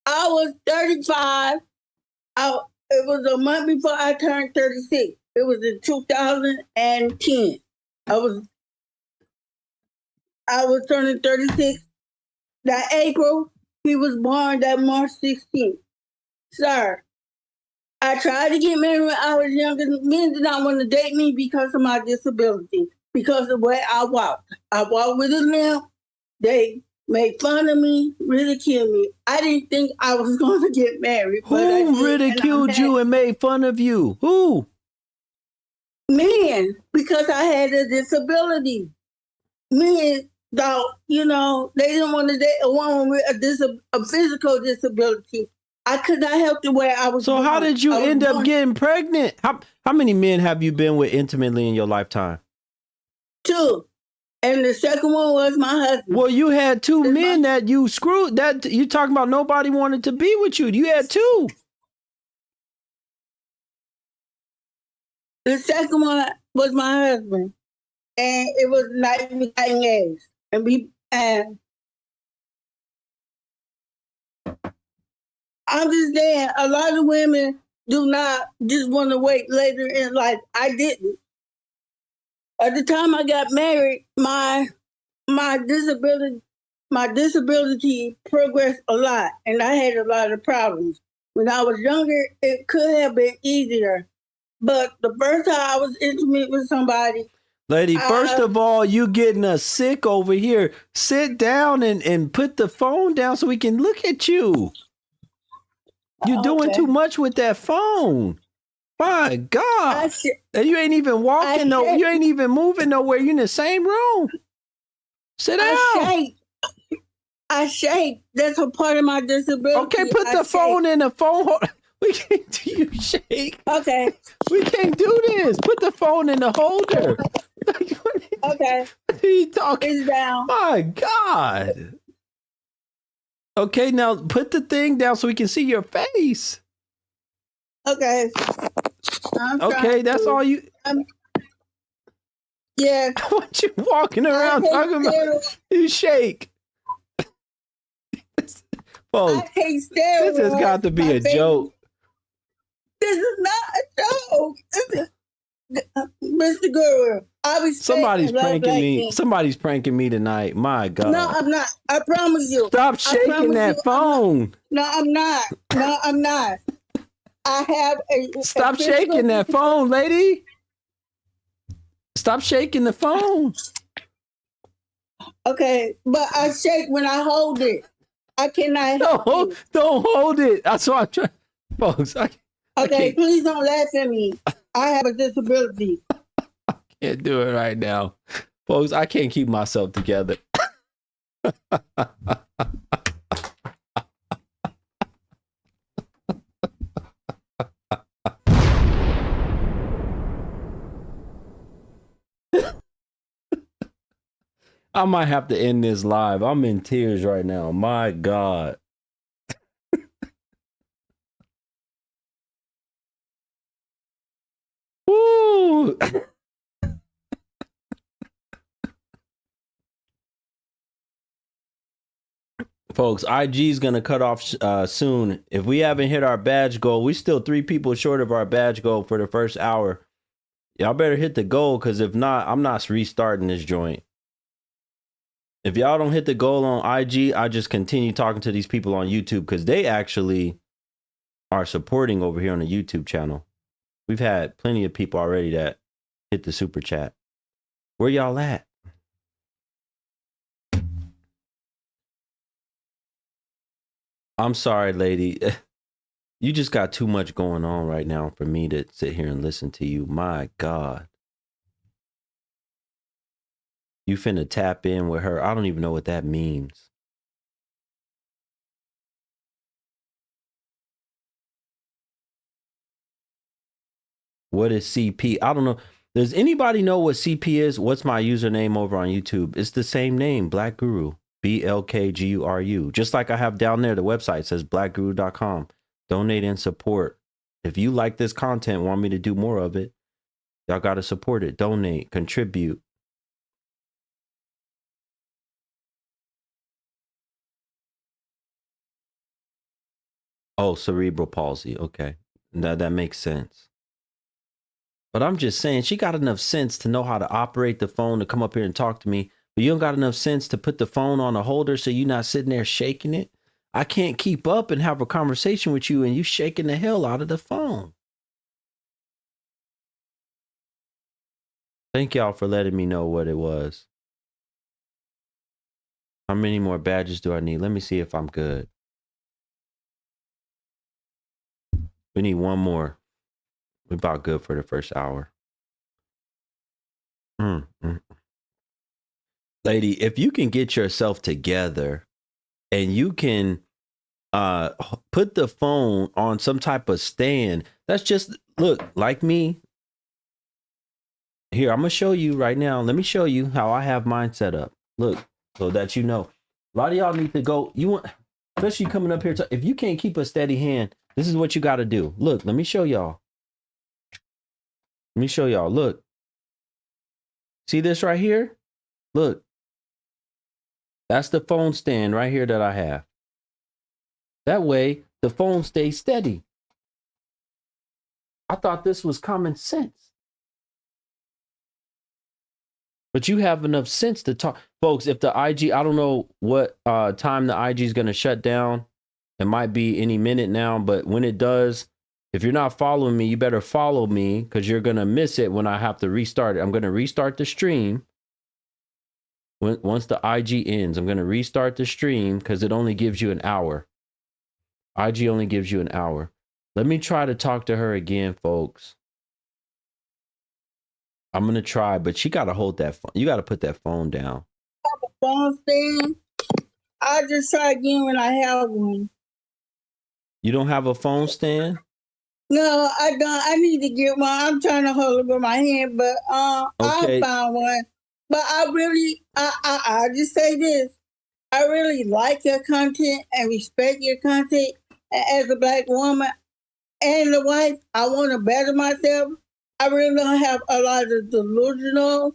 I was 35. It was a month before I turned 36. It was in 2010. I was turning 36 that April. He was born that March 16th. Sir, I tried to get married when I was younger. Men did not want to date me because of my disability, because of the way I walked. I walked with a limp. They made fun of me, ridiculed me. I didn't think I was going to get married. Who ridiculed you and made fun of you? Who? Men, because I had a disability. Men thought, they didn't want to date a woman with a physical disability. I could not help the way I was. So how did you end up getting pregnant? How many men have you been with intimately in your lifetime? 2. And the second one was my husband. Well, you had 2 men that you screwed. That you talking about nobody wanted to be with you. You had 2. The second one was my husband. And it was 9 years. And I'm just saying, a lot of women do not just want to wait later in life. I didn't. At the time I got married, my disability progressed a lot, and I had a lot of problems. When I was younger, it could have been easier. But the first time I was intimate with somebody, lady, first of all, you getting us sick over here. Sit down and put the phone down so we can look at you. You're doing too much with that phone. My God. And you ain't even walking you ain't even moving nowhere. You're in the same room. Sit down. I shake. That's a part of my disability. Okay, put the phone in the phone. We can't do you shake. Okay. We can't do this. Put the phone in the holder. Okay. What are you talking? It's down. My God. Okay, now put the thing down so we can see your face. Okay. Okay, that's all you. Yeah. What you walking around talking about? You shake. Folks, this has got to be a joke. This is not a joke. Mr. Guru, somebody's pranking me. Somebody's pranking me tonight. My God. No, I'm not. I promise you. Stop shaking that phone. No, I'm not. No, I'm not. I have a. Stop shaking that phone, lady. Stop shaking the phone. Okay, but I shake when I hold it. I cannot. Don't hold it. That's what I'm trying, folks. Okay, please don't laugh at me. I have a disability. I can't do it right now, folks. I can't keep myself together. I might have to end this live. I'm in tears right now. My God. Woo! Folks, IG's gonna cut off soon. If we haven't hit our badge goal, we still 3 people short of our badge goal for the first hour. Y'all better hit the goal, because if not, I'm not restarting this joint. If y'all don't hit the goal on IG, I just continue talking to these people on YouTube, because they actually are supporting over here on the YouTube channel. We've had plenty of people already that hit the super chat. Where y'all at? I'm sorry, lady. You just got too much going on right now for me to sit here and listen to you. My God. You finna tap in with her. I don't even know what that means. What is CP? I don't know. Does anybody know what CP is? What's my username over on YouTube? It's the same name, Black Guru. BLKGURU. Just like I have down there, the website says blackguru.com. Donate and support. If you like this content, want me to do more of it, y'all got to support it. Donate, contribute. Oh, cerebral palsy. Okay. That makes sense. But I'm just saying, she got enough sense to know how to operate the phone to come up here and talk to me. But you don't got enough sense to put the phone on a holder so you're not sitting there shaking it. I can't keep up and have a conversation with you and you shaking the hell out of the phone. Thank y'all for letting me know what it was. How many more badges do I need? Let me see if I'm good. We need one more. We're about good for the first hour. Lady, if you can get yourself together and you can put the phone on some type of stand, that's just, look, like me. Here, I'm going to show you right now. Let me show you how I have mine set up. Look, so that you know. A lot of y'all need to go, you want, especially coming up here, if you can't keep a steady hand, this is what you got to do. Look, let me show y'all. Let me show y'all. Look. See this right here? Look. That's the phone stand right here that I have. That way, the phone stays steady. I thought this was common sense. But you have enough sense to talk. Folks, if the IG, I don't know what time the IG is going to shut down. It might be any minute now, but when it does, if you're not following me, you better follow me because you're going to miss it when I have to restart it. I'm going to restart the stream. Once the IG ends, I'm going to restart the stream because it only gives you an hour. IG only gives you an hour. Let me try to talk to her again, folks. I'm going to try, but she got to hold that phone. You got to put that phone down. Phone stand? I'll just try again when I have one. You don't have a phone stand? No, I don't. I need to get one. I'm trying to hold it with my hand, but Okay. I found one. But I just say this. I really like your content and respect your content. And as a black woman and a wife, I want to better myself. I really don't have a lot of delusional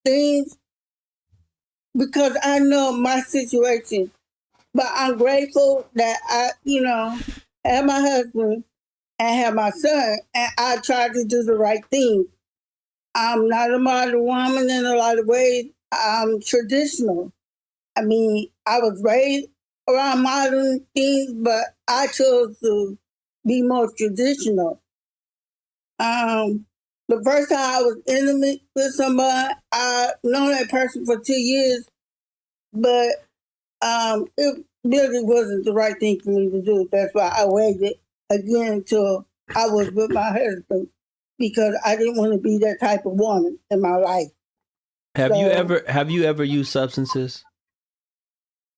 things because I know my situation. But I'm grateful that I, have my husband and have my son, and I try to do the right thing. I'm not a modern woman in a lot of ways. I'm traditional. I mean, I was raised around modern things, but I chose to be more traditional. The first time I was intimate with somebody, I known that person for 2 years, but it really wasn't the right thing for me to do. That's why I waited again until I was with my husband because I didn't want to be that type of woman in my life. Have you ever used substances?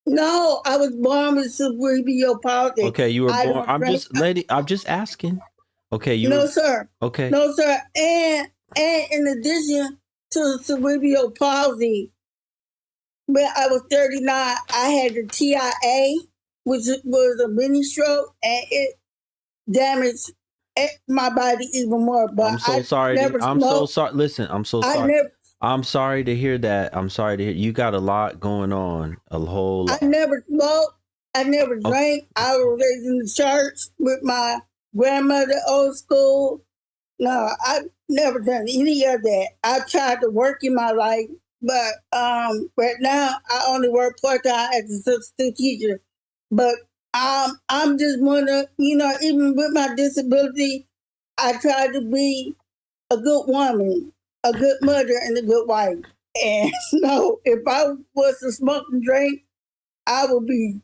No, I was born with cerebral palsy. Okay, you were born. I'm just asking. Okay, sir. Okay. No, sir. And in addition to cerebral palsy, when I was 39, I had the TIA, which was a mini stroke, and it damaged my body even more. But I'm so sorry. Listen, I'm so sorry. I'm sorry to hear that. I'm sorry to hear you got a lot going on. A whole lot. I never smoked. I never drank. I was raised in the church with my grandmother, old school. No, I've never done any of that. I tried to work in my life, but right now I only work part-time as a substitute teacher. But I'm just wondering, even with my disability, I try to be a good woman, a good mother, and a good wife. And no, if I was to smoke and drink, I would be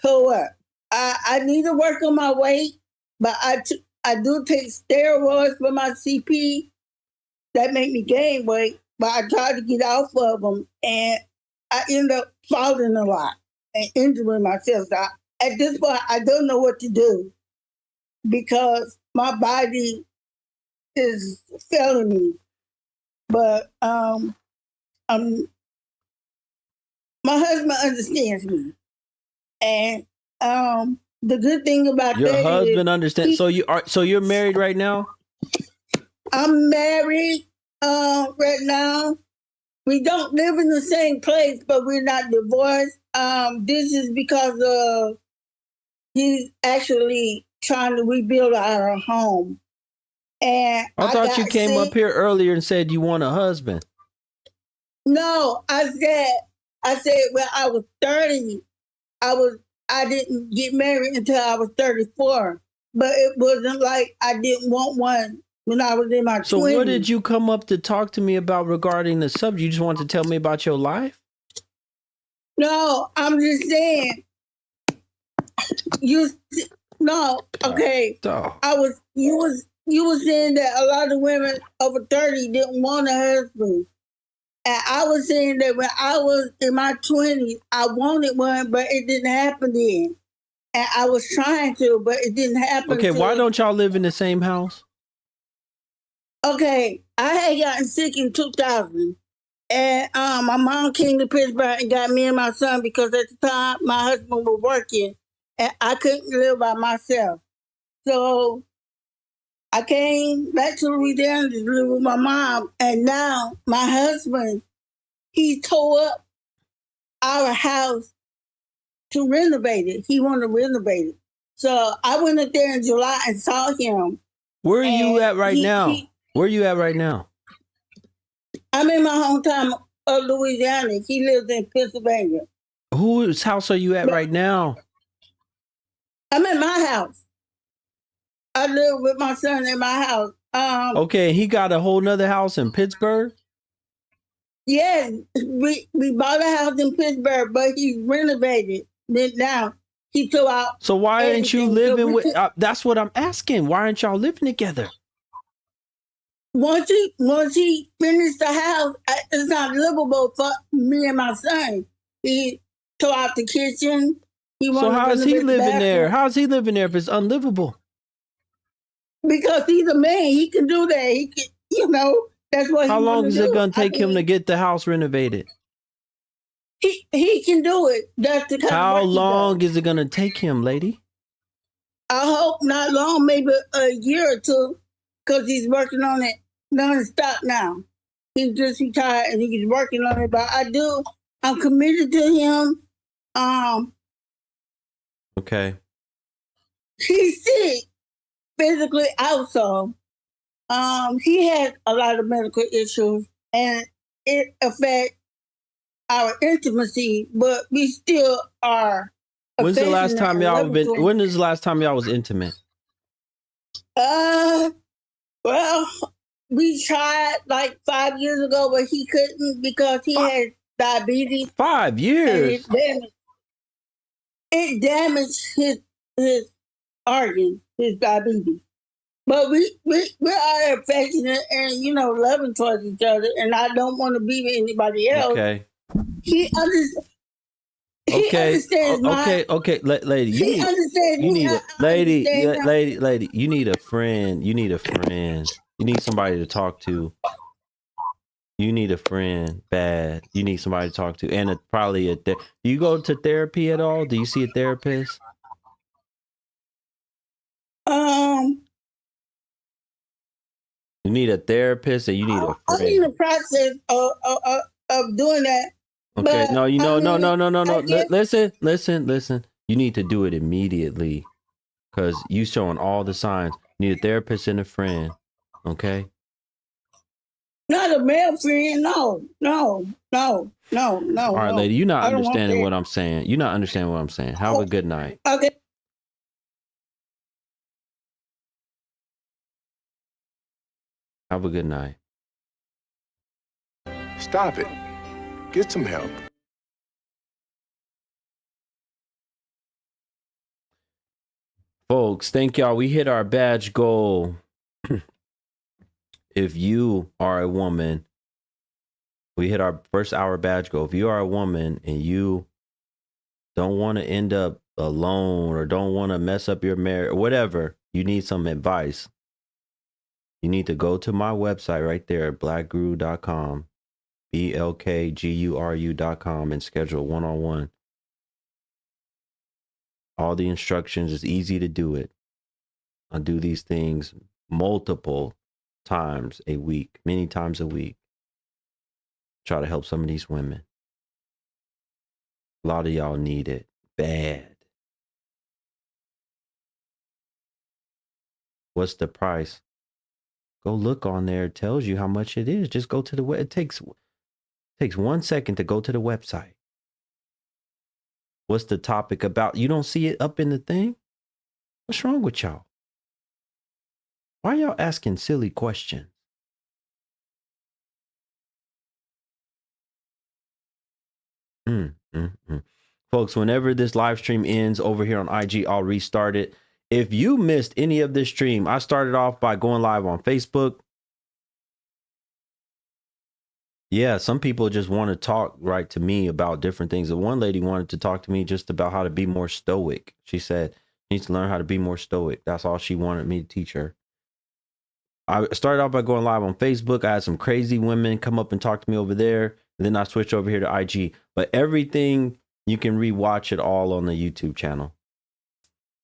tore up. I need to work on my weight, but I do take steroids for my CP that make me gain weight, but I try to get off of them, and I end up falling a lot and injuring myself. So at this point, I don't know what to do because my body is failing me. But my husband understands me, and the good thing about your that husband understands. So you're married right now? I'm married right now. We don't live in the same place, but we're not divorced. This is because he's actually trying to rebuild our home. And I thought you came up here earlier and said you want a husband. No, I said when I was 30, I didn't get married until I was 34. But it wasn't like I didn't want one when I was in my 20s. So what did you come up to talk to me about regarding the subject? You just wanted to tell me about your life? No, I'm just saying. Okay. You was saying that a lot of women over 30 didn't want a husband. And I was saying that when I was in my 20s, I wanted one, but it didn't happen then. And I was trying to, but it didn't happen. Okay, why don't y'all live in the same house? Okay, I had gotten sick in 2000. And my mom came to Pittsburgh and got me and my son because at the time my husband was working and I couldn't live by myself. So I came back to Louisiana to live with my mom. And now my husband, he tore up our house to renovate it. He wanted to renovate it. So I went up there in July and saw him. Where are you at right now? Where are you at right now? I'm in my hometown of Louisiana. He lives in Pennsylvania. Whose house are you at right now? I'm in my house. I live with my son in my house. Okay, he got a whole nother house in Pittsburgh? Yes, we bought a house in Pittsburgh, but he renovated it now. He tore out. So why aren't you living with? That's what I'm asking. Why aren't y'all living together? Once he finished the house, it's not livable for me and my son. He tore out the kitchen. So how is he living there? How is he living there if it's unlivable? Because he's a man. He can do that. He can, you know, that's what How long is it going to take him to get the house renovated? He can do it. That's the kind How long is it going to take him, lady? I hope not long, maybe a year or two, because he's working on it non-stop now. He's just retired and he's working on it. But I'm committed to him. Okay. He's sick, physically also. He had a lot of medical issues and it affects our intimacy, but we still are. When's the last time y'all been? When is the last time y'all was intimate? Well, we tried like 5 years ago, but he couldn't because he had diabetes. 5 years. It damaged his organ, his diabetes. But we are affectionate and loving towards each other, and I don't want to be with anybody else. Okay. He understands. Okay, lady. Lady. You need a friend. You need somebody to talk to. You need a friend, bad. You need somebody to talk to, and probably do you go to therapy at all? Do you see a therapist? You need a therapist, and you need a friend. I'm in the process of doing that. Okay, no. Listen. You need to do it immediately, because you showing all the signs. You need a therapist and a friend. Okay. Not a male friend. No. All right, lady. You're not understanding what I'm saying. You're not understanding what I'm saying. Have a good night. Okay. Have a good night. Stop it. Get some help. Folks, thank y'all. We hit our badge goal. If you are a woman, we hit our first hour badge goal. If you are a woman and you don't want to end up alone or don't want to mess up your marriage or whatever, you need some advice. You need to go to my website right there, BLKGURU.com, BLKGURU.com, and schedule one-on-one. All the instructions, is easy to do it. I do these things multiple times a week, many times a week. Try to help some of these women. A lot of y'all need it bad. What's the price? Go look on there. It tells you how much it is. Just go to the web. It takes 1 second to go to the website. What's the topic about? You don't see it up in the thing? What's wrong with y'all? Why y'all asking silly questions? Folks, whenever this live stream ends over here on IG, I'll restart it. If you missed any of this stream, I started off by going live on Facebook. Yeah, some people just want to talk right to me about different things. The one lady wanted to talk to me just about how to be more stoic. She said, she needs to learn how to be more stoic. That's all she wanted me to teach her. I started off by going live on Facebook. I had some crazy women come up and talk to me over there. And then I switched over here to IG. But everything, you can rewatch it all on the YouTube channel.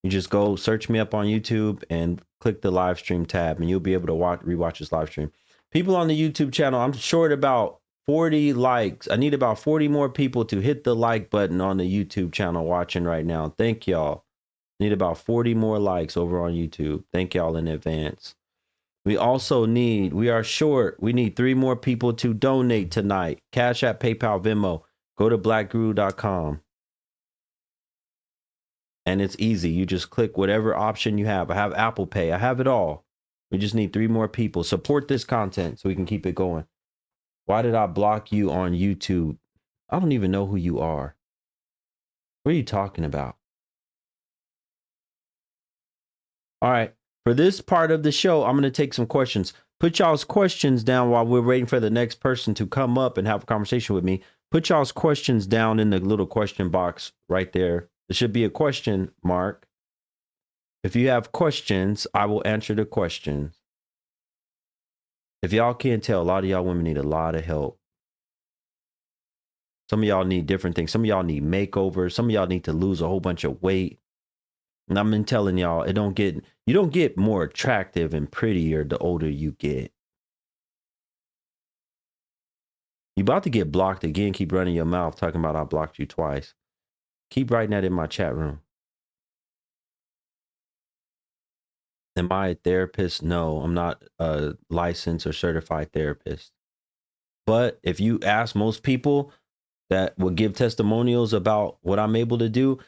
You just go search me up on YouTube and click the live stream tab, and you'll be able to rewatch this live stream. People on the YouTube channel, I'm short about 40 likes. I need about 40 more people to hit the like button on the YouTube channel watching right now. Thank y'all. Need about 40 more likes over on YouTube. Thank y'all in advance. We also need, we need 3 more people to donate tonight. Cash App, PayPal, Venmo. Go to BLKGURU.com. And it's easy. You just click whatever option you have. I have Apple Pay. I have it all. We just need 3 more people. Support this content so we can keep it going. Why did I block you on YouTube? I don't even know who you are. What are you talking about? All right. For this part of the show, I'm going to take some questions. Put y'all's questions down while we're waiting for the next person to come up and have a conversation with me. Put y'all's questions down in the little question box right there. There should be a question mark. If you have questions, I will answer the questions. If y'all can't tell, a lot of y'all women need a lot of help. Some of y'all need different things. Some of y'all need makeovers. Some of y'all need to lose a whole bunch of weight. And I've been telling y'all, you don't get more attractive and prettier the older you get. You about to get blocked again. Keep running your mouth talking about I blocked you twice. Keep writing that in my chat room. Am I a therapist? No, I'm not a licensed or certified therapist. But if you ask most people that will give testimonials about what I'm able to do,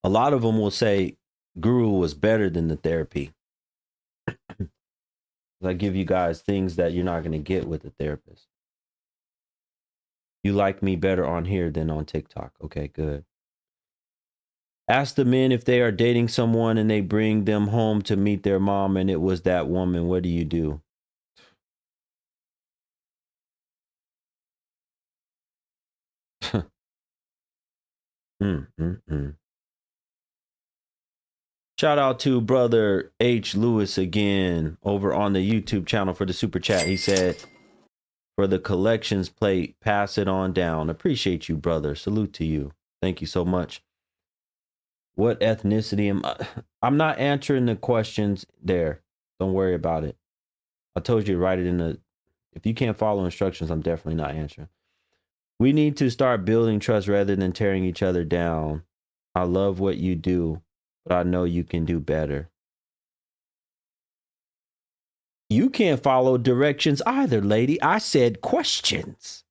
a lot of them will say Guru was better than the therapy. I give you guys things that you're not going to get with a therapist. You like me better on here than on TikTok. Okay, good. Ask the men if they are dating someone and they bring them home to meet their mom and it was that woman. What do you do? Shout out to brother H. Lewis again over on the YouTube channel for the super chat. He said, for the collections plate, pass it on down. Appreciate you, brother. Salute to you. Thank you so much. What ethnicity am I? I'm not answering the questions there. Don't worry about it. I told you to write it in the, if you can't follow instructions, I'm definitely not answering. We need to start building trust rather than tearing each other down. I love what you do, but I know you can do better. You can't follow directions either, lady. I said questions.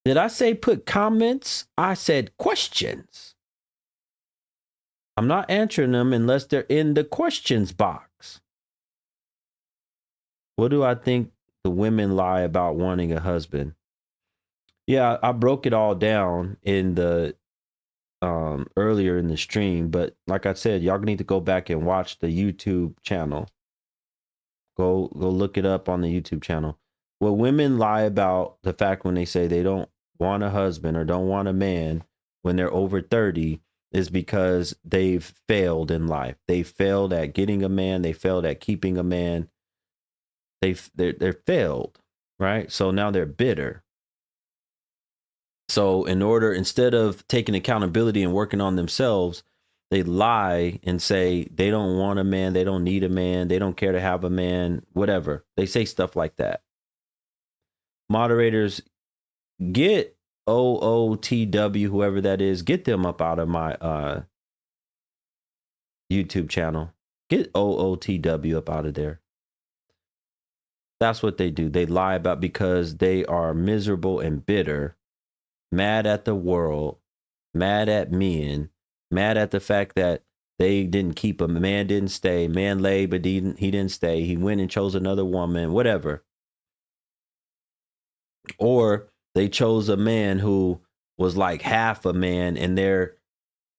Did I say put comments? I said questions. I'm not answering them unless they're in the questions box. What do I think the women lie about wanting a husband? Yeah, I broke it all down in the earlier in the stream, but like I said, y'all need to go back and watch the YouTube channel. Go look it up on the YouTube channel. What women lie about the fact when they say they don't want a husband or don't want a man when they're over 30 is because they've failed in life. They failed at getting a man. They failed at keeping a man. They're failed, right? So now they're bitter. So instead of taking accountability and working on themselves, they lie and say they don't want a man, they don't need a man, they don't care to have a man, whatever. They say stuff like that. Moderators, get OOTW, whoever that is, get them up out of my YouTube channel. Get OOTW up out of there. That's what they do. They lie about because they are miserable and bitter, mad at the world, mad at men, mad at the fact that they didn't keep him. Man didn't stay. Man lay, but he didn't stay. He went and chose another woman, whatever. Or they chose a man who was like half a man and they're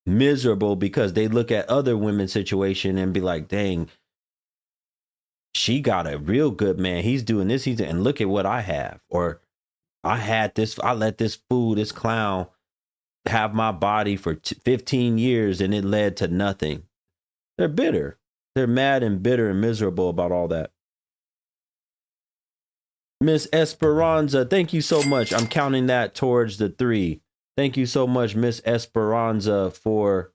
miserable because they look at other women's situation and be like, dang, she got a real good man. He's doing this. And look at what I have. Or I had this, I let this fool, this clown have my body for 15 years and it led to nothing. They're bitter. They're mad and bitter and miserable about all that. Miss Esperanza, thank you so much. I'm counting that towards the 3. Thank you so much, Miss Esperanza, for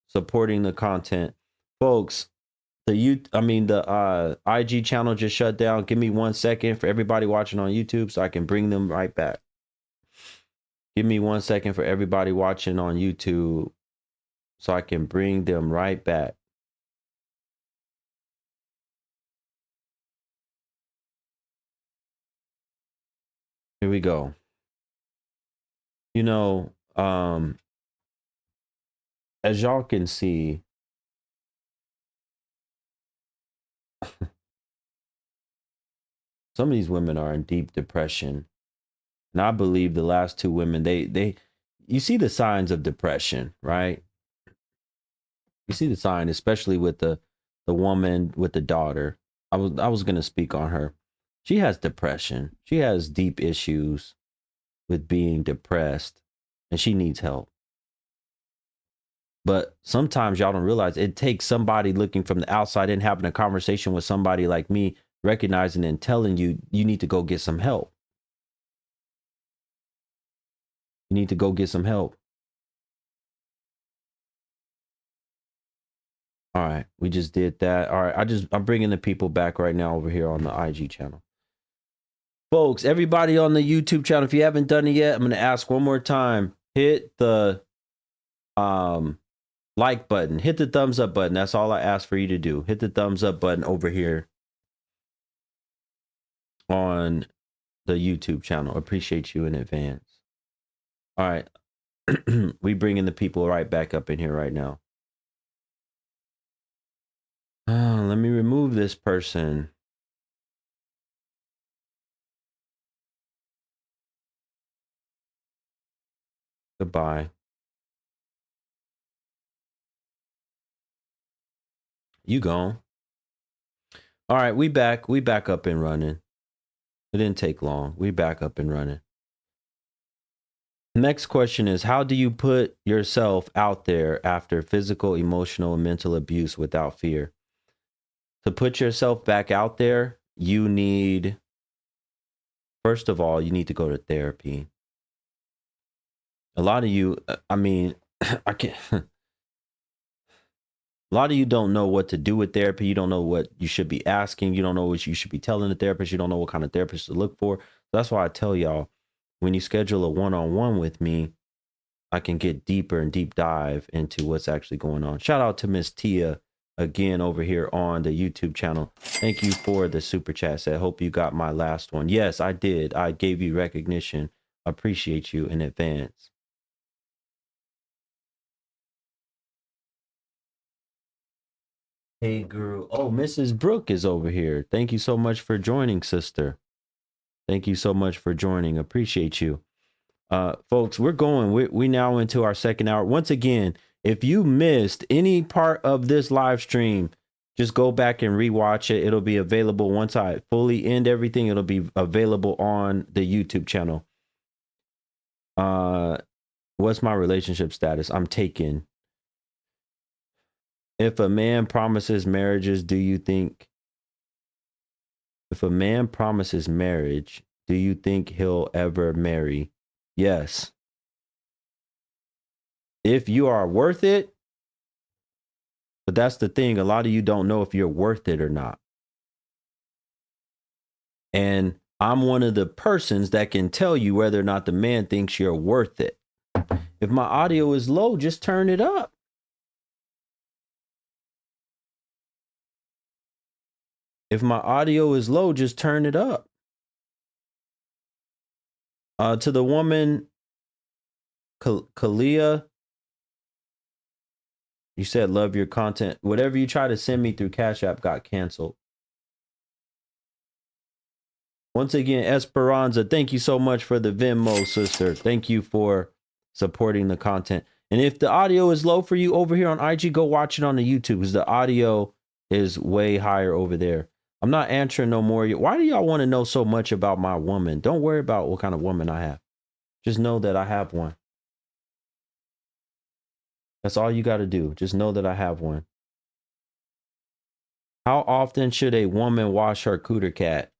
supporting the content. Folks, the IG channel just shut down. Give me 1 second for everybody watching on YouTube so I can bring them right back. Give me 1 second for everybody watching on YouTube so I can bring them right back. Here we go. You know, as y'all can see, some of these women are in deep depression. And I believe the last 2 women, you see the signs of depression, right? You see the sign, especially with the woman with the daughter. I was going to speak on her. She has depression. She has deep issues with being depressed and she needs help. But sometimes y'all don't realize it takes somebody looking from the outside and having a conversation with somebody like me, recognizing and telling you, you need to go get some help. You need to go get some help. All right, we just did that. All right, I'm bringing the people back right now over here on the IG channel. Folks, everybody on the YouTube channel, if you haven't done it yet, I'm going to ask one more time. Hit the like button. Hit the thumbs up button. That's all I ask for you to do. Hit the thumbs up button over here on the YouTube channel. Appreciate you in advance. All right. We bringing the people right back up in here right now. Let me remove this person. Goodbye. You gone. All right, we back. We back up and running. It didn't take long. We back up and running. Next question is, how do you put yourself out there after physical, emotional, and mental abuse without fear? To put yourself back out there, you need, first of all, you need to go to therapy. A lot of you, I mean, I can't. A lot of you don't know what to do with therapy. You don't know what you should be asking. You don't know what you should be telling the therapist. You don't know what kind of therapist to look for. That's why I tell y'all, when you schedule a one-on-one with me, I can get deeper and deep dive into what's actually going on. Shout out to Miss Tia again over here on the YouTube channel. Thank you for the super chat. Said, hope you got my last one. Yes, I did. I gave you recognition. Appreciate you in advance. Hey, Guru. Oh, Mrs. Brooke is over here. Thank you so much for joining, sister. Thank you so much for joining. Appreciate you. Folks, we're going. We now into our second hour. Once again, if you missed any part of this live stream, just go back and rewatch it. It'll be available once I fully end everything. It'll be available on the YouTube channel. What's my relationship status? I'm taken. If a man promises marriages, do you think? If a man promises marriage, do you think he'll ever marry? Yes. If you are worth it, but that's the thing. A lot of you don't know if you're worth it or not. And I'm one of the persons that can tell you whether or not the man thinks you're worth it. If my audio is low, just turn it up. If my audio is low, just turn it up. To the woman, Kalia, you said love your content. Whatever you try to send me through Cash App got canceled. Once again, Esperanza, thank you so much for the Venmo, sister. Thank you for supporting the content. And if the audio is low for you over here on IG, go watch it on the YouTube, because the audio is way higher over there. I'm not answering no more. Why do y'all want to know so much about my woman? Don't worry about what kind of woman I have. Just know that I have one. That's all you got to do. Just know that I have one. How often should a woman wash her cooter cat?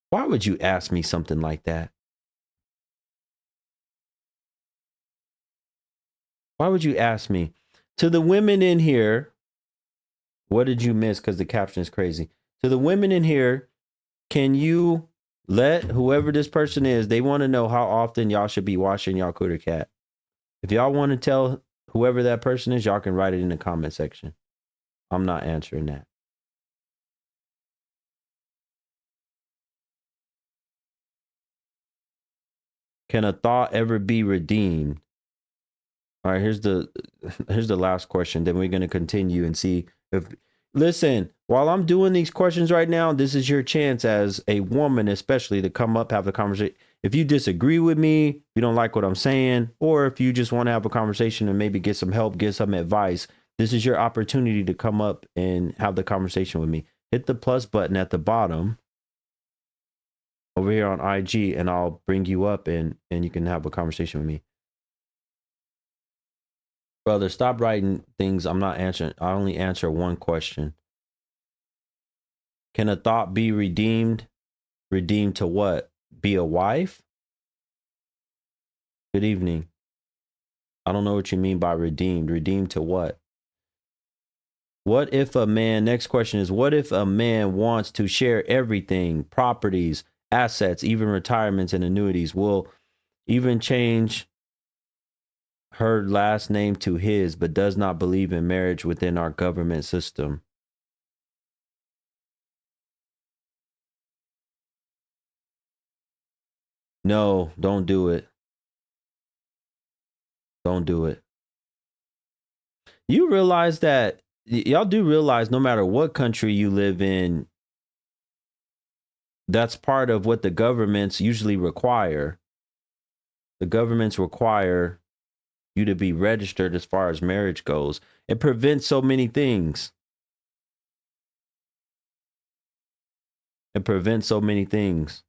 Why would you ask me something like that? Why would you ask me? To the women in here, what did you miss? Because the caption is crazy. To the women in here, can you let whoever this person is, they want to know how often y'all should be washing y'all cooter cat. If y'all want to tell whoever that person is, y'all can write it in the comment section. I'm not answering that. Can a thought ever be redeemed? All right, here's the last question. Then we're going to continue and see if, listen, while I'm doing these questions right now, this is your chance as a woman, especially, to come up, have a conversation. If you disagree with me, if you don't like what I'm saying, or if you just want to have a conversation and maybe get some help, get some advice, this is your opportunity to come up and have the conversation with me. Hit the plus button at the bottom over here on IG, and I'll bring you up and you can have a conversation with me. Brother, stop writing things. I'm not answering. I only answer one question. Can a thought be redeemed? Redeemed to what? Be a wife? Good evening. I don't know what you mean by redeemed. Redeemed to what? What if a man, next question is, what if a man wants to share everything, properties, assets, even retirements and annuities, will even change her last name to his, but does not believe in marriage within our government system? No, don't do it. Don't do it. You realize that, y'all do realize no matter what country you live in, that's part of what the governments usually require. The governments require you to be registered as far as marriage goes. It prevents so many things. It prevents so many things.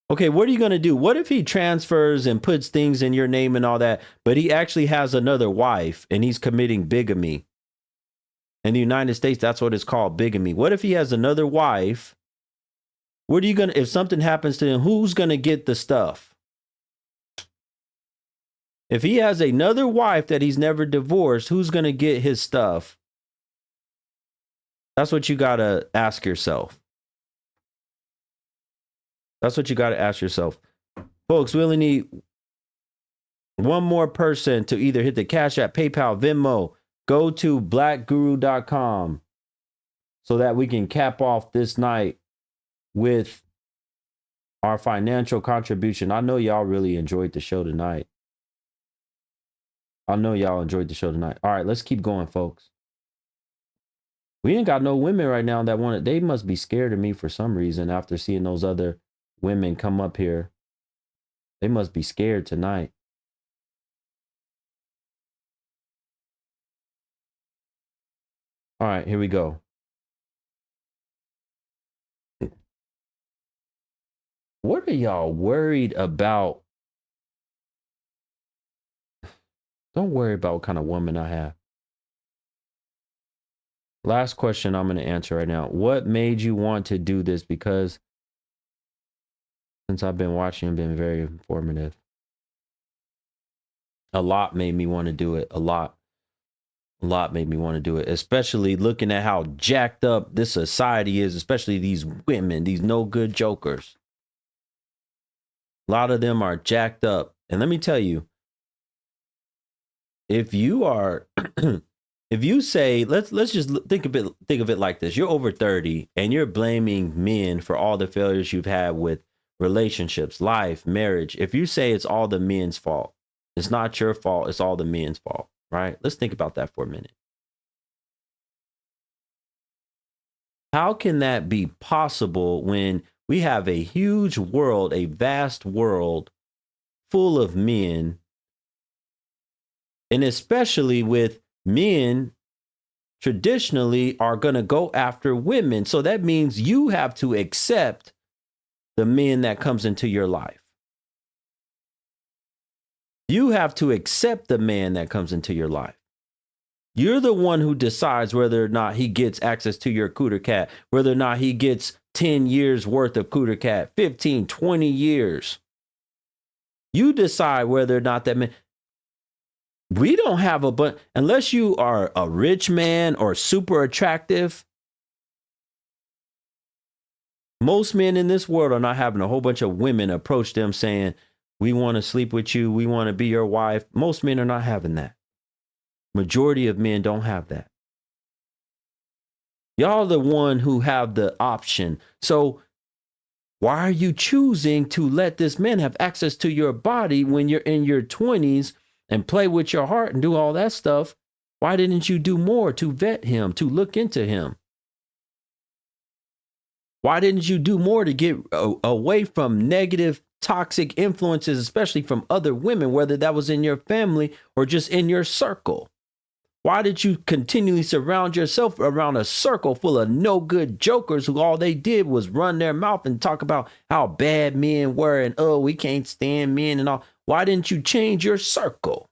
Okay, what are you going to do? What if he transfers and puts things in your name and all that, but he actually has another wife and he's committing bigamy? In the United States, that's what it's called, bigamy. What if he has another wife? What are you going to, if something happens to him, who's going to get the stuff? If he has another wife that he's never divorced, who's going to get his stuff? That's what you got to ask yourself. That's what you got to ask yourself. Folks, we only need one more person to either hit the Cash App, PayPal, Venmo. Go to blackguru.com so that we can cap off this night with our financial contribution. I know y'all really enjoyed the show tonight. I know y'all enjoyed the show tonight. All right, let's keep going, folks. We ain't got no women right now that want it. They must be scared of me for some reason after seeing those other women come up here. They must be scared tonight. All right, here we go. What are y'all worried about? Don't worry about what kind of woman I have. Last question I'm going to answer right now. What made you want to do this? Because since I've been watching, it's been very informative. A lot made me want to do it. A lot made me want to do it, especially looking at how jacked up this society is, especially these women, these no good jokers. A lot of them are jacked up. And let me tell you, if you are, if you say, let's just think of it like this. You're over 30 and you're blaming men for all the failures you've had with relationships, life, marriage. If you say it's all the men's fault, it's not your fault, it's all the men's fault, right? Let's think about that for a minute. How can that be possible when we have a huge world, a vast world full of men, and especially with men traditionally are going to go after women. So that means you have to accept the men that comes into your life. You have to accept the man that comes into your life. You're the one who decides whether or not he gets access to your cooter cat, whether or not he gets 10 years worth of cooter cat, 15, 20 years. You decide whether or not that man. We don't have a bunch, unless you are a rich man or super attractive. Most men in this world are not having a whole bunch of women approach them saying, we want to sleep with you, we want to be your wife. Most men are not having that. Majority of men don't have that. Y'all the one who have the option. So why are you choosing to let this man have access to your body when you're in your 20s and play with your heart and do all that stuff? Why didn't you do more to vet him, to look into him? Why didn't you do more to get away from negative, toxic influences, especially from other women, whether that was in your family or just in your circle? Why did you continually surround yourself around a circle full of no good jokers who all they did was run their mouth and talk about how bad men were and, oh, we can't stand men and all? Why didn't you change your circle?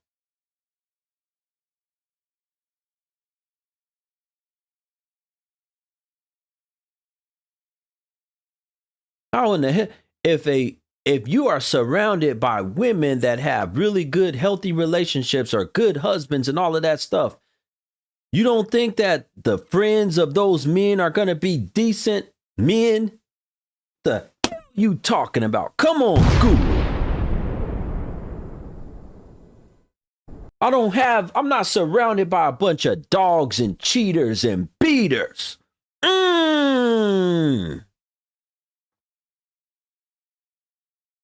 How in the hell, if you are surrounded by women that have really good, healthy relationships or good husbands and all of that stuff, you don't think that the friends of those men are going to be decent men? The you talking about? Come on, Guru. I'm not surrounded by a bunch of dogs and cheaters and beaters.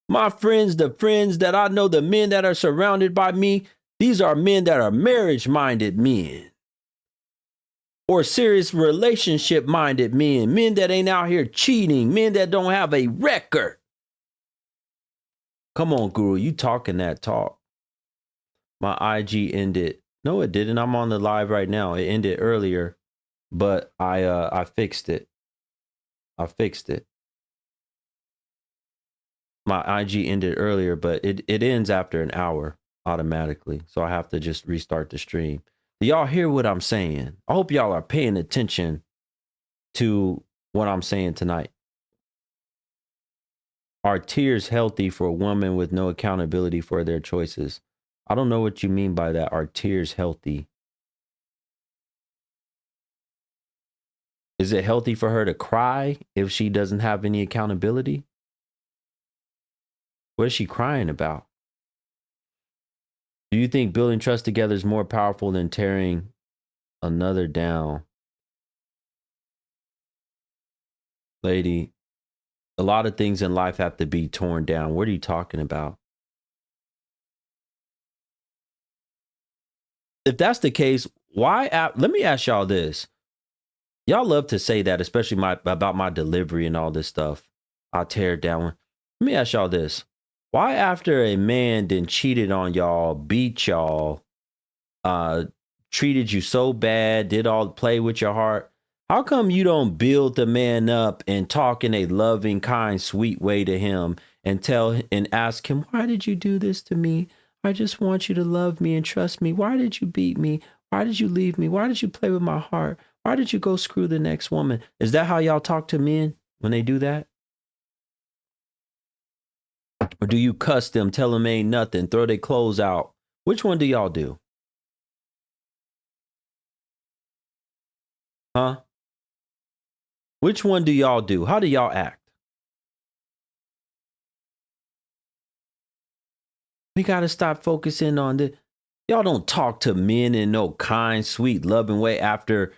My friends, the friends that I know, the men that are surrounded by me, these are men that are marriage-minded men. Or serious relationship-minded men. Men that ain't out here cheating. Men that don't have a record. Come on, Guru, you talking that talk. My IG ended. No, it didn't. I'm on the live right now. It ended earlier, but I fixed it. I fixed it. My IG ended earlier, but it ends after an hour automatically. So I have to just restart the stream. Do y'all hear what I'm saying? I hope y'all are paying attention to what I'm saying tonight. Are tears healthy for a woman with no accountability for their choices? I don't know what you mean by that. Are tears healthy? Is it healthy for her to cry if she doesn't have any accountability? What is she crying about? Do you think building trust together is more powerful than tearing another down? Lady, a lot of things in life have to be torn down. What are you talking about? If that's the case, why? Let me ask y'all this. Y'all love to say that, especially about my delivery and all this stuff. I'll tear it down. Let me ask y'all this. Why after a man then cheated on y'all, beat y'all, treated you so bad, did all play with your heart, how come you don't build the man up and talk in a loving, kind, sweet way to him and tell and ask him, why did you do this to me? I just want you to love me and trust me. Why did you beat me? Why did you leave me? Why did you play with my heart? Why did you go screw the next woman? Is that how y'all talk to men when they do that? Or do you cuss them, tell them ain't nothing, throw their clothes out? Which one do y'all do? Huh? Which one do y'all do? How do y'all act? We got to stop focusing on this. Y'all don't talk to men in no kind, sweet, loving way after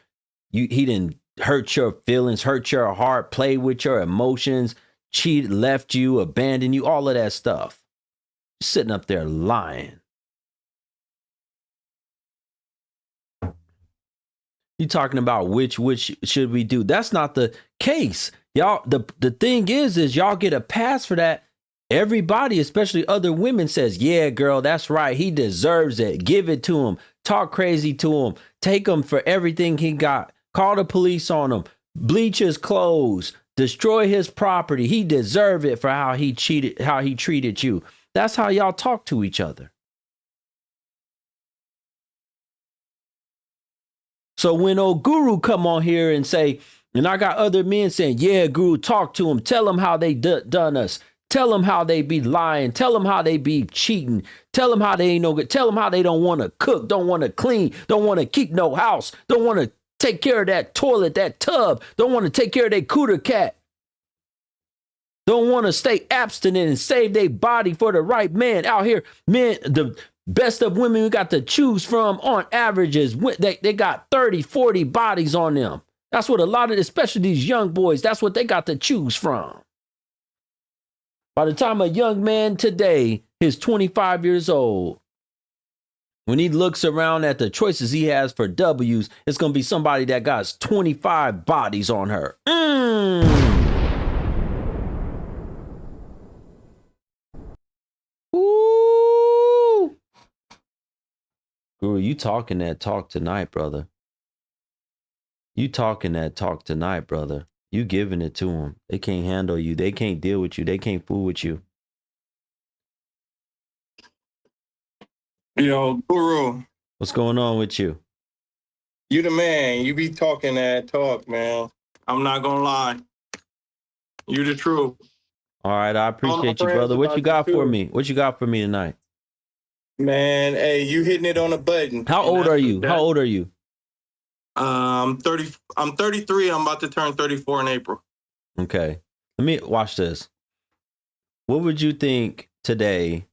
he didn't hurt your feelings, hurt your heart, play with your emotions, cheated, left you, abandoned you, all of that stuff. Sitting up there lying. You talking about which should we do? That's not the case. Y'all, the thing is y'all get a pass for that. Everybody, especially other women, says, yeah, girl, that's right. He deserves it. Give it to him. Talk crazy to him. Take him for everything he got. Call the police on him. Bleach his clothes. Destroy his property. He deserved it for how he treated you. That's how y'all talk to each other. So when old Guru come on here and say, and I got other men saying, yeah, Guru, talk to him. Tell them how they done us. Tell them how they be lying. Tell them how they be cheating. Tell them how they ain't no good. Tell them how they don't want to cook, don't want to clean, don't want to keep no house, don't want to take care of that toilet, that tub, don't want to take care of their cooter cat. Don't want to stay abstinent and save their body for the right man out here. Men, the best of women we got to choose from on averages, they got 30, 40 bodies on them. That's what a lot of, especially these young boys, that's what they got to choose from. By the time a young man today is 25 years old, when he looks around at the choices he has for W's, it's going to be somebody that got 25 bodies on her. Ooh. Guru, you talking that talk tonight, brother. You talking that talk tonight, brother. You giving it to them. They can't handle you. They can't deal with you. They can't fool with you. Yo, Guru. What's going on with you? You the man. You be talking that talk, man. I'm not gonna lie. You the truth. All right, I appreciate you, brother. What you got for me? What you got for me tonight? Man, hey, you hitting it on a button. How old are you? How old are you? I'm 33. I'm about to turn 34 in April. Okay. Let me watch this. What would you think today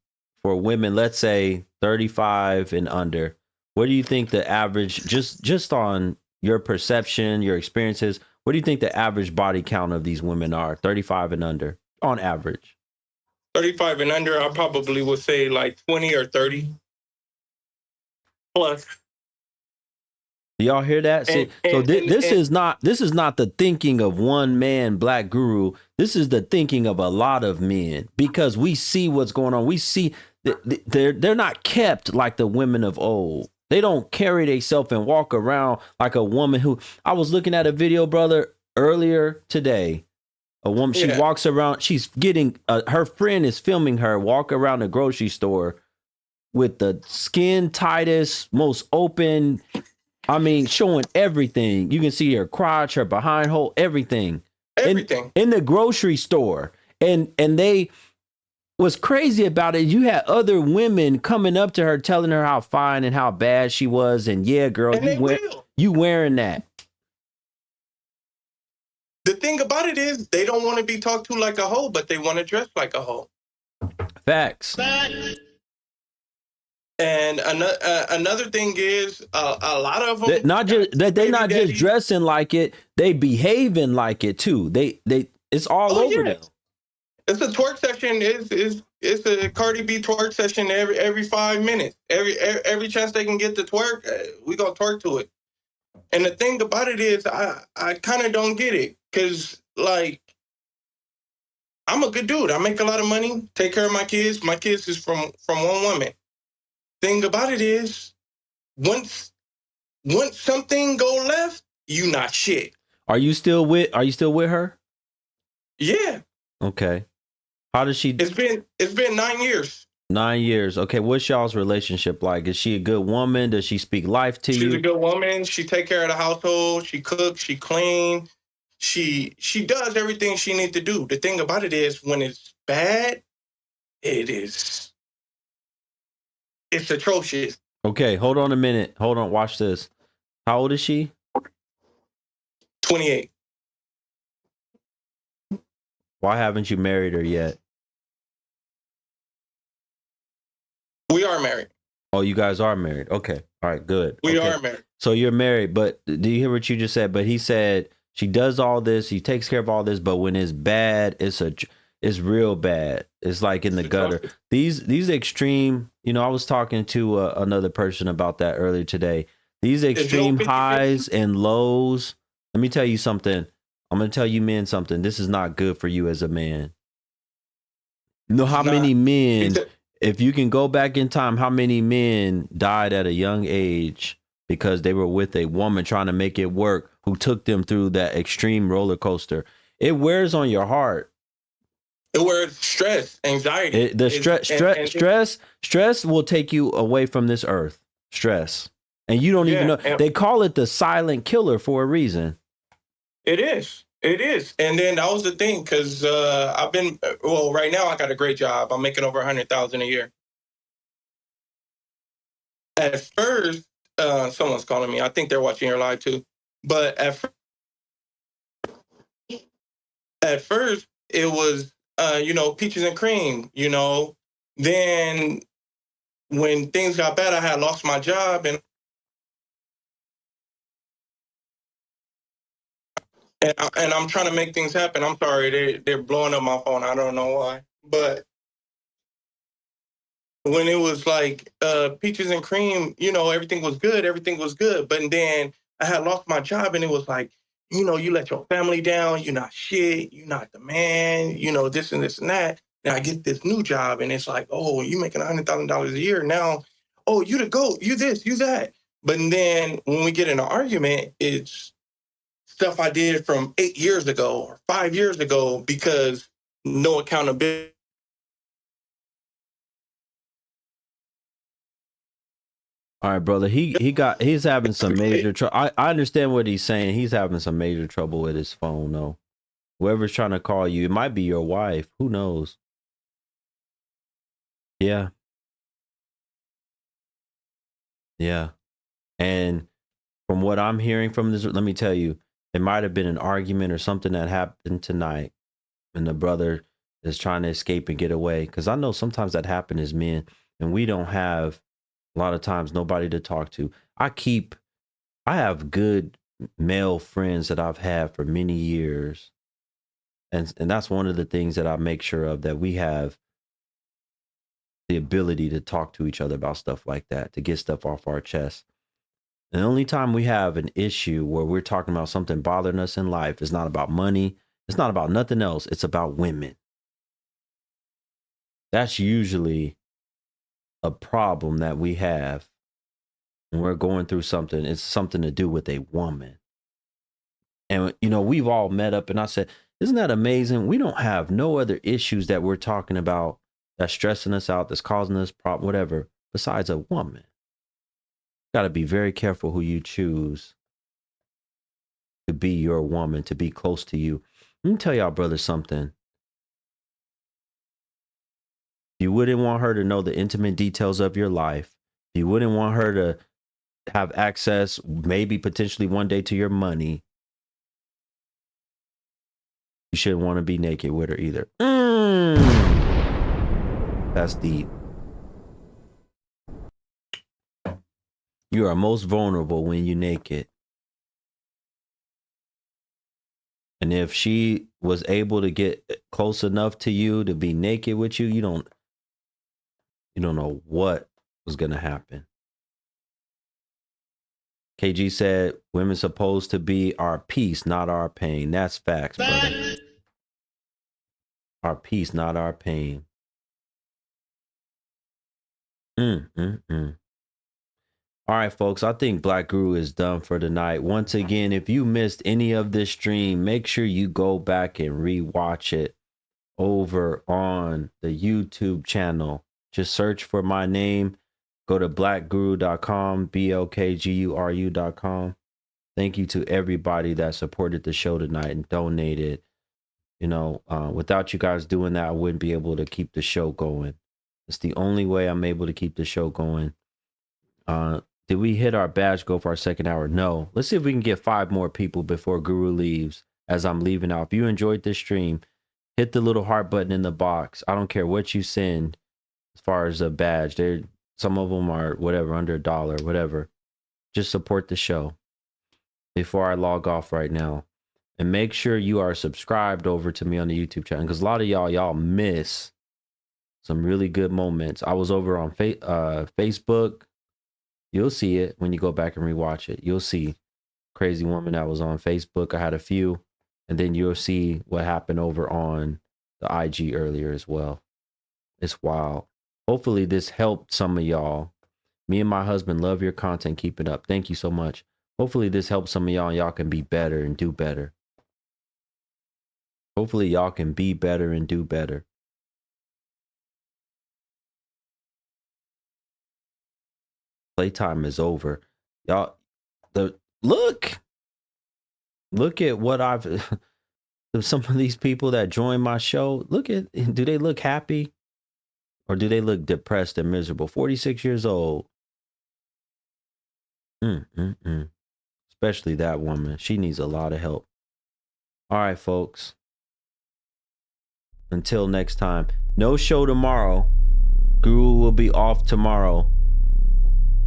for women, let's say 35 and under? What do you think the average, just on your perception, your experiences, what do you think the average body count of these women are, 35 and under, on average? 35 and under, I probably would say like 20 or 30 plus. Do y'all hear that? This is not the thinking of one man, Black Guru. This is the thinking of a lot of men, because we see what's going on. We see that they're not kept like the women of old. They don't carry themselves and walk around like a woman who, I was looking at a video, brother, earlier today. A woman, she walks around, she's getting, her friend is filming her walk around the grocery store with the skin tightest, most open, I mean, showing everything. You can see her crotch, her behind hole, everything. Everything. In the grocery store. And they, what's crazy about it, you had other women coming up to her telling her how fine and how bad she was. And yeah, girl, you wearing that. The thing about it is they don't want to be talked to like a hoe, but they want to dress like a hoe. Facts. And another thing is a lot of them, they're not just dressing like it, they behaving like it too. It's all over them. It's a twerk session. It's a Cardi B twerk session every 5 minutes. Every chance they can get to twerk, we gonna twerk to it. And the thing about it is, I kind of don't get it, because like, I'm a good dude. I make a lot of money, take care of my kids. My kids is from one woman. Thing about it is, once something go left, you not shit. Are you still with her? Yeah. Okay. How does she? It's been 9 years. 9 years. Okay. What's y'all's relationship like? Is she a good woman? Does she speak life to you? She's a good woman. She take care of the household. She cooks. She clean. She does everything she needs to do. The thing about it is, when it's bad, it's atrocious. Okay. Hold on a minute. Hold on. Watch this. How old is she? 28. Why haven't you married her yet? We are married. Oh, you guys are married. Okay. All right, good. We are married. So you're married, but do you hear what you just said? But he said she does all this, he takes care of all this, but when it's bad, it's real bad. It's like in the gutter. These extreme, I was talking to another person about that earlier today. These extreme highs and lows. Let me tell you something. I'm going to tell you men something. This is not good for you as a man. You know how many men, if you can go back in time, how many men died at a young age because they were with a woman trying to make it work, who took them through that extreme roller coaster? It wears on your heart. It wears stress, anxiety. Stress will take you away from this earth. Stress. And you don't even know. They call it the silent killer for a reason. It is. And then that was the thing, because right now I got a great job. I'm making over $100,000 a year. At first, someone's calling me. I think they're watching your live too. But at first it was, peaches and cream, Then when things got bad, I had lost my job, and I'm trying to make things happen. I'm sorry, they're blowing up my phone. I don't know why. But when it was like peaches and cream, everything was good. But then I had lost my job, and it was like, you let your family down. You're not shit. You're not the man. This and this and that. And I get this new job, and it's like, oh, you making $100,000 a year now. Oh, you the GOAT. You this, you that. But then when we get in an argument, it's stuff I did from 8 years ago or 5 years ago, because no accountability. All right, brother. He's having some major trouble. I understand what he's saying. He's having some major trouble with his phone, though. Whoever's trying to call you, it might be your wife. Who knows? Yeah. Yeah. And from what I'm hearing from this, let me tell you, it might have been an argument or something that happened tonight, and the brother is trying to escape and get away. Because I know sometimes that happens as men, and we don't have a lot of times nobody to talk to. I have good male friends that I've had for many years. And that's one of the things that I make sure of, that we have the ability to talk to each other about stuff like that, to get stuff off our chest. And the only time we have an issue where we're talking about something bothering us in life is not about money. It's not about nothing else. It's about women. That's usually a problem that we have when we're going through something. It's something to do with a woman. And, you know, we've all met up and I said, isn't that amazing? We don't have no other issues that we're talking about that's stressing us out, that's causing us problem, whatever, besides a woman. Got to be very careful who you choose to be your woman, to be close to you. Let me tell y'all, brother, something. You wouldn't want her to know the intimate details of your life. You wouldn't want her to have access, maybe potentially one day, to your money. You shouldn't want to be naked with her either. That's deep. You are most vulnerable when you're naked. And if she was able to get close enough to you to be naked with you, you don't know what was going to happen. KG said, women supposed to be our peace, not our pain. That's facts, brother. Our peace, not our pain. All right, folks, I think Black Guru is done for tonight. Once again, if you missed any of this stream, make sure you go back and rewatch it over on the YouTube channel. Just search for my name. Go to blackguru.com, BLKGURU.com. Thank you to everybody that supported the show tonight and donated. You know, without you guys doing that, I wouldn't be able to keep the show going. It's the only way I'm able to keep the show going. Did we hit our badge goal for our second hour? No. Let's see if we can get 5 more people before Guru leaves as I'm leaving out. If you enjoyed this stream, hit the little heart button in the box. I don't care what you send as far as a badge. Some of them are whatever, under $1, whatever. Just support the show before I log off right now. And make sure you are subscribed over to me on the YouTube channel, because a lot of y'all miss some really good moments. I was over on Facebook. You'll see it when you go back and rewatch it. You'll see Crazy Woman that was on Facebook. I had a few. And then you'll see what happened over on the IG earlier as well. It's wild. Hopefully this helped some of y'all. Me and my husband love your content. Keep it up. Thank you so much. Hopefully this helps some of y'all and y'all can be better and do better. Hopefully y'all can be better and do better. Playtime is over. Y'all, look at what I've, some of these people that join my show, do they look happy or do they look depressed and miserable? 46 years old. Especially that woman. She needs a lot of help. All right, folks. Until next time. No show tomorrow. Guru will be off tomorrow.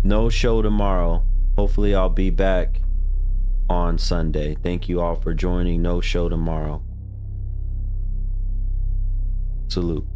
No show tomorrow. Hopefully I'll be back on Sunday. Thank you all for joining. No show tomorrow. Salute.